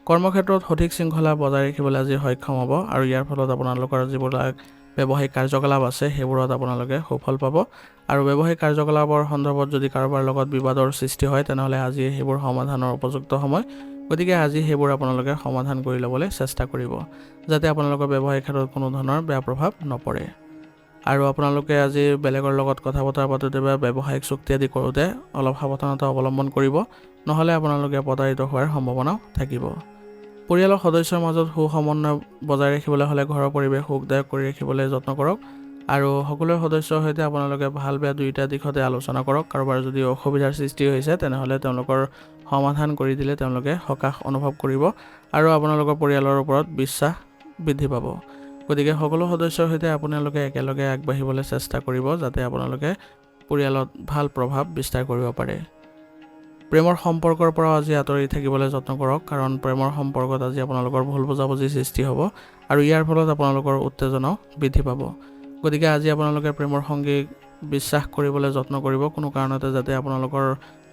কৰ্মক্ষেত্ৰত সঠিক শৃংখলা বজাই ৰাখিবলৈ আজি সক্ষম হ'ব আৰু ইয়াৰ ফলত আপোনালোকৰ যিবিলাক ব্যৱসায়িক কাৰ্যকলাপ আছে সেইবোৰত আপোনালোকে সুফল পাব আৰু ব্যৱসায়িক কাৰ্যকলাপৰ সন্দৰ্ভত যদি কাৰোবাৰ লগত বিবাদৰ সৃষ্টি হয় তেনেহ'লে আজি সেইবোৰ সমাধানৰ উপযুক্ত সময়। গতিকে আজি সেইবোৰ আপোনালোকে সমাধান কৰি ল'বলৈ চেষ্টা কৰিব, যাতে আপোনালোকৰ ব্যৱসায়িক ক্ষেত্ৰত কোনো ধৰণৰ বেয়া প্ৰভাৱ নপৰে। আৰু আপোনালোকে আজি বেলেগৰ লগত কথা বতৰা পাতোঁতে বা ব্যৱসায়িক চুক্তি আদি কৰোঁতে অলপ সাৱধানতা অৱলম্বন কৰিব, নহ'লে আপোনালোকে প্ৰতাৰিত হোৱাৰ সম্ভাৱনাও থাকিব। পৰিয়ালৰ সদস্যৰ মাজত সুসমন্বয় বজাই ৰাখিবলৈ হ'লে ঘৰৰ পৰিৱেশ সুখদায়ক কৰি ৰাখিবলৈ যত্ন কৰক আৰু সকলো সদস্যৰ সৈতে আপোনালোকে ভাল বেয়া দুয়োটা দিশতে আলোচনা কৰক। কাৰোবাৰ যদি অসুবিধাৰ সৃষ্টি হৈছে তেনেহ'লে তেওঁলোকৰ সমাধান কৰি দিলে তেওঁলোকে সকাহ অনুভৱ কৰিব আৰু আপোনালোকৰ পৰিয়ালৰ ওপৰত বিশ্বাস বৃদ্ধি পাব। গতিকে সকলো সদস্যৰ সৈতে আপোনালোকে একেলগে আগবাঢ়িবলৈ চেষ্টা কৰিব, যাতে আপোনালোকে পৰিয়ালত ভাল প্ৰভাৱ বিস্তাৰ কৰিব পাৰে। প্ৰেমৰ সম্পৰ্কৰ পৰাও আজি আঁতৰি থাকিবলৈ যত্ন কৰক, কাৰণ প্ৰেমৰ সম্পৰ্কত আজি আপোনালোকৰ ভুল বুজাবুজিৰ সৃষ্টি হ'ব আৰু ইয়াৰ ফলত আপোনালোকৰ উত্তেজনাও বৃদ্ধি পাব। গতিকে আজি আপোনালোকে প্ৰেমৰ সংগীক বিশ্বাস কৰিবলৈ যত্ন কৰিব, কোনো কাৰণতে যাতে আপোনালোকৰ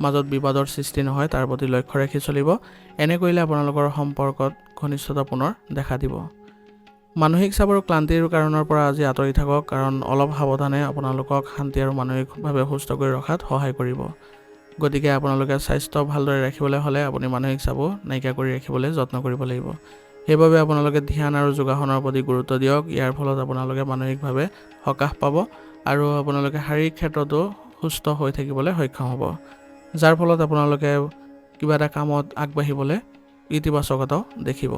মাজত বিবাদৰ সৃষ্টি নহয় তাৰ প্ৰতি লক্ষ্য ৰাখি চলিব। এনে কৰিলে আপোনালোকৰ সম্পৰ্কত ঘনিষ্ঠতা পুনৰ দেখা দিব। মানসিক চাপ আৰু ক্লান্তিৰ কাৰণৰ পৰা আজি আঁতৰি থাকক, কাৰণ অলপ সাৱধানে আপোনালোকক শান্তি আৰু মানসিকভাৱে সুস্থ কৰি ৰখাত সহায় কৰিব। গতিকে আপোনালোকে স্বাস্থ্য ভালদৰে ৰাখিবলৈ হ'লে আপুনি মানসিক চাপো নাইকিয়া কৰি ৰাখিবলৈ যত্ন কৰিব লাগিব। সেইবাবে আপোনালোকে ধ্যান আৰু যোগাসনৰ প্ৰতি গুৰুত্ব দিয়ক। ইয়াৰ ফলত আপোনালোকে মানসিকভাৱে সকাহ পাব আৰু আপোনালোকে শাৰীৰিক ক্ষেত্ৰতো সুস্থ হৈ থাকিবলৈ সক্ষম হ'ব, যাৰ ফলত আপোনালোকে কিবা এটা কামত আগবাঢ়িবলৈ ইতিবাচকতাও দেখিব।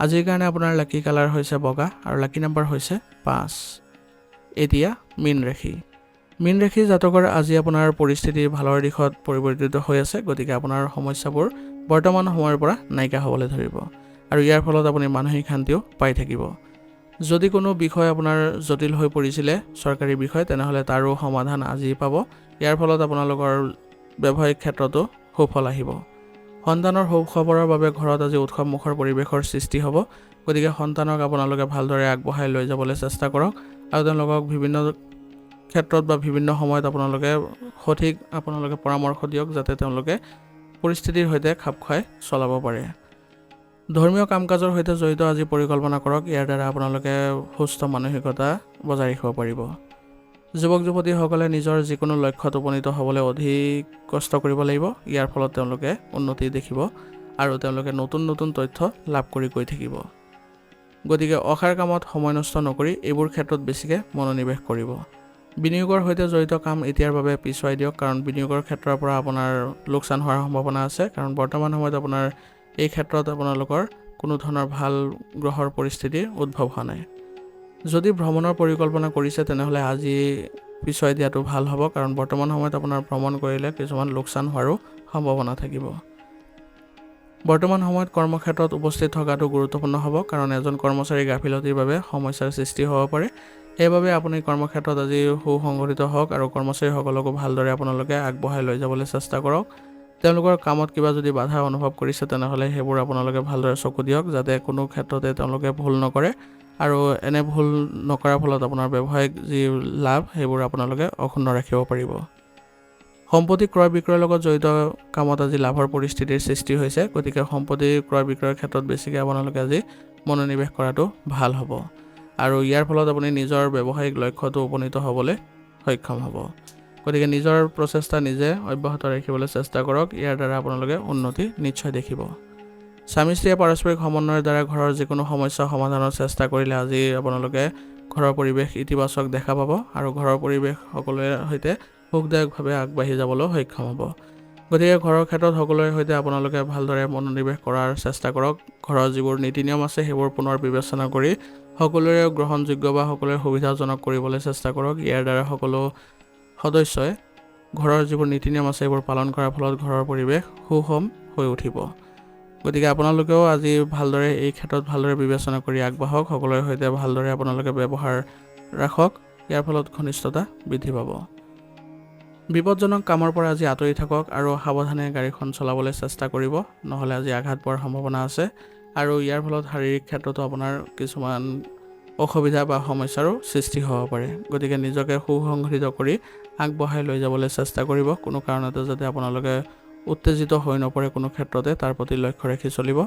আজিৰ কাৰণে আপোনাৰ লাকি কালাৰ হৈছে বগা আৰু লাকি নাম্বাৰ হৈছে 5। এতিয়া মীন ৰাশি। মীন ৰাশি জাতকৰ আজি আপোনাৰ পৰিস্থিতি ভালৰ দিশত পৰিৱৰ্তিত হৈ আছে। গতিকে আপোনাৰ সমস্যাবোৰ বৰ্তমান সময়ৰ পৰা নাইকিয়া হ'বলৈ ধৰিব আৰু ইয়াৰ ফলত আপুনি মানসিক শান্তিও পাই থাকিব। যদি কোনো বিষয় আপোনাৰ জটিল হৈ পৰিছিলে চৰকাৰী বিষয়, তেনেহ'লে তাৰো সমাধান আজি পাব। ইয়াৰ ফলত আপোনালোকৰ ব্যৱসায়িক ক্ষেত্ৰতো সুফল আহিব। সন্তানৰ সুখবৰৰ বাবে ঘৰত আজি উৎসৱমুখৰ পৰিৱেশৰ সৃষ্টি হ'ব। গতিকে সন্তানক আপোনালোকে ভালদৰে আগবঢ়াই লৈ যাবলৈ চেষ্টা কৰক আৰু তেওঁলোকক বিভিন্ন ক্ষেত্ৰত বা বিভিন্ন সময়ত আপোনালোকে পৰামৰ্শ দিয়ক, যাতে তেওঁলোকে পৰিস্থিতিৰ সৈতে খাপ খুৱাই চলাব পাৰে। ধৰ্মীয় কাম-কাজৰ সৈতে জড়িত আজি পৰিকল্পনা কৰক। ইয়াৰ দ্বাৰা আপোনালোকে সুস্থ মানসিকতা বজাই ৰাখিব পাৰিব। যুৱক-যুৱতীসকলে নিজৰ যিকোনো লক্ষ্যত উপনীত হ'বলৈ অধিক কষ্ট কৰিব লাগিব। ইয়াৰ ফলত তেওঁলোকে উন্নতি দেখিব আৰু তেওঁলোকে নতুন নতুন তথ্য লাভ কৰি গৈ থাকিব। গতিকে অসাৰ কামত সময় নষ্ট নকৰি এইবোৰ ক্ষেত্ৰত বেছিকৈ মনোনিৱেশ কৰিব। বিনিয়োগৰ সৈতে জড়িত কাম এতিয়াৰ বাবে পিছুৱাই দিয়ক, কাৰণ বিনিয়োগৰ ক্ষেত্ৰৰ পৰা আপোনাৰ লোকচান হোৱাৰ সম্ভাৱনা আছে। কাৰণ বৰ্তমান সময়ত আপোনাৰ এই ক্ষেত্ৰত আপোনালোকৰ কোনো ধৰণৰ ভাল গ্ৰহৰ পৰিস্থিতিৰ উদ্ভৱ হোৱা নাই। যদি ভ্ৰমণৰ পৰিকল্পনা কৰিছে তেনেহ'লে আজি পিছুৱাই দিয়াটো ভাল হ'ব, কাৰণ বৰ্তমান সময়ত আপোনাৰ ভ্ৰমণ কৰিলে কিছুমান লোকচান হোৱাৰো সম্ভাৱনা থাকিব। বৰ্তমান সময়ত কৰ্মক্ষেত্ৰত উপস্থিত থকাটো গুৰুত্বপূৰ্ণ হ'ব, কাৰণ এজন কৰ্মচাৰীৰ গাফিলতিৰ বাবে সমস্যাৰ সৃষ্টি হ'ব পাৰে। সেইবাবে আপুনি কৰ্মক্ষেত্ৰত আজি সুসংগঠিত হওক আৰু কৰ্মচাৰীসকলকো ভালদৰে আপোনালোকে আগবঢ়াই লৈ যাবলৈ চেষ্টা কৰক। তেওঁলোকৰ কামত কিবা যদি বাধা অনুভৱ কৰিছে তেনেহ'লে সেইবোৰ আপোনালোকে ভালদৰে চকু দিয়ক, যাতে কোনো ক্ষেত্ৰতে তেওঁলোকে ভুল নকৰে আৰু এনে ভুল নকৰাৰ ফলত আপোনাৰ ব্যৱসায়িক যি লাভ সেইবোৰ আপোনালোকে অক্ষুণ্ণ ৰাখিব পাৰিব। সম্পত্তি ক্ৰয় বিক্ৰয়ৰ লগত জড়িত কামত আজি লাভৰ পৰিস্থিতিৰ সৃষ্টি হৈছে। গতিকে সম্পত্তি ক্ৰয় বিক্ৰয়ৰ ক্ষেত্ৰত বেছিকৈ আপোনালোকে আজি মনোনিৱেশ কৰাটো ভাল হ'ব আৰু ইয়াৰ ফলত আপুনি নিজৰ ব্যৱসায়িক লক্ষ্যটো উপনীত হ'বলৈ সক্ষম হ'ব। গতিকে নিজৰ প্ৰচেষ্টা নিজে অব্যাহত ৰাখিবলৈ চেষ্টা কৰক। ইয়াৰ দ্বাৰা আপোনালোকে উন্নতি নিশ্চয় দেখিব। স্বামী স্ত্ৰীয়ে পাৰস্পৰিক সমন্বয়ৰ দ্বাৰা ঘৰৰ যিকোনো সমস্যা সমাধানৰ চেষ্টা কৰিলে আজি আপোনালোকে ঘৰৰ পৰিৱেশ ইতিবাচক দেখা পাব আৰু ঘৰৰ পৰিৱেশ সকলোৰে সৈতে সুখদায়কভাৱে আগবাঢ়ি যাবলৈ সক্ষম হ'ব। গতিকে ঘৰৰ ক্ষেত্ৰত সকলোৰে সৈতে আপোনালোকে ভালদৰে মনোনিৱেশ কৰাৰ চেষ্টা কৰক। ঘৰৰ যিবোৰ নীতি নিয়ম আছে সেইবোৰ পুনৰ বিবেচনা কৰি সকলোৰে গ্ৰহণযোগ্য বা সকলোৰে সুবিধাজনক কৰিবলৈ চেষ্টা কৰক। ইয়াৰ দ্বাৰা সকলো সদস্যই ঘৰৰ যিবোৰ নীতি নিয়ম আছে সেইবোৰ পালন কৰাৰ ফলত ঘৰৰ পৰিৱেশ সুষম হৈ উঠিব। গতিকে আপোনালোকেও আজি ভালদৰে এই ক্ষেত্ৰত ভালদৰে বিবেচনা কৰি আগবাঢ়ক। সকলোৰে সৈতে ভালদৰে আপোনালোকে ব্যৱহাৰ ৰাখক। ইয়াৰ ফলত ঘনিষ্ঠতা বৃদ্ধি পাব। বিপদজনক কামৰ পৰা আজি আঁতৰি থাকক আৰু সাৱধানে গাড়ীখন চলাবলৈ চেষ্টা কৰিব, নহ'লে আজি আঘাত পোৱাৰ সম্ভাৱনা আছে আৰু ইয়াৰ ফলত শাৰীৰিক ক্ষেত্ৰতো আপোনাৰ কিছুমান অসুবিধা বা সমস্যাৰো সৃষ্টি হ'ব পাৰে। গতিকে নিজকে সুসংগঠিত কৰি আগবঢ়াই লৈ যাবলৈ চেষ্টা কৰিব। কোনো কাৰণতে যাতে আপোনালোকে উত্তেজিত হৈ নপৰে কোনো ক্ষেত্ৰতে, তাৰ প্ৰতি লক্ষ্য ৰাখি চলিব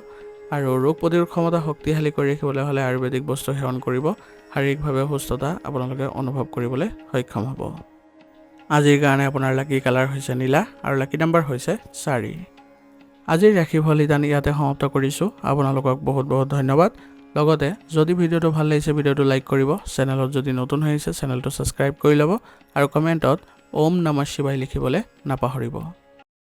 আৰু ৰোগ প্ৰতিৰোধ ক্ষমতা শক্তিশালী কৰি ৰাখিবলৈ হ'লে আয়ুৰ্বেদিক বস্তু সেৱন কৰিব। শাৰীৰিকভাৱে সুস্থতা আপোনালোকে অনুভৱ কৰিবলৈ সক্ষম হ'ব। আজিৰ কাৰণে আপোনাৰ লাকি কালাৰ হৈছে নীলা আৰু লাকি নাম্বাৰ হৈছে 4। আজিৰ ৰাশিফল নিদান ইয়াতে সমাপ্ত কৰিছোঁ। আপোনালোকক বহুত বহুত ধন্যবাদ। লগতে যদি ভিডিঅ'টো ভাল লাগিছে ভিডিঅ'টো লাইক কৰিব, চেনেলত যদি নতুন হৈ আছে চেনেলটো ছাবস্ক্ৰাইব কৰি ল'ব আৰু কমেণ্টত ওম নমঃ শিৱায় লিখিবলৈ নাপাহৰিব।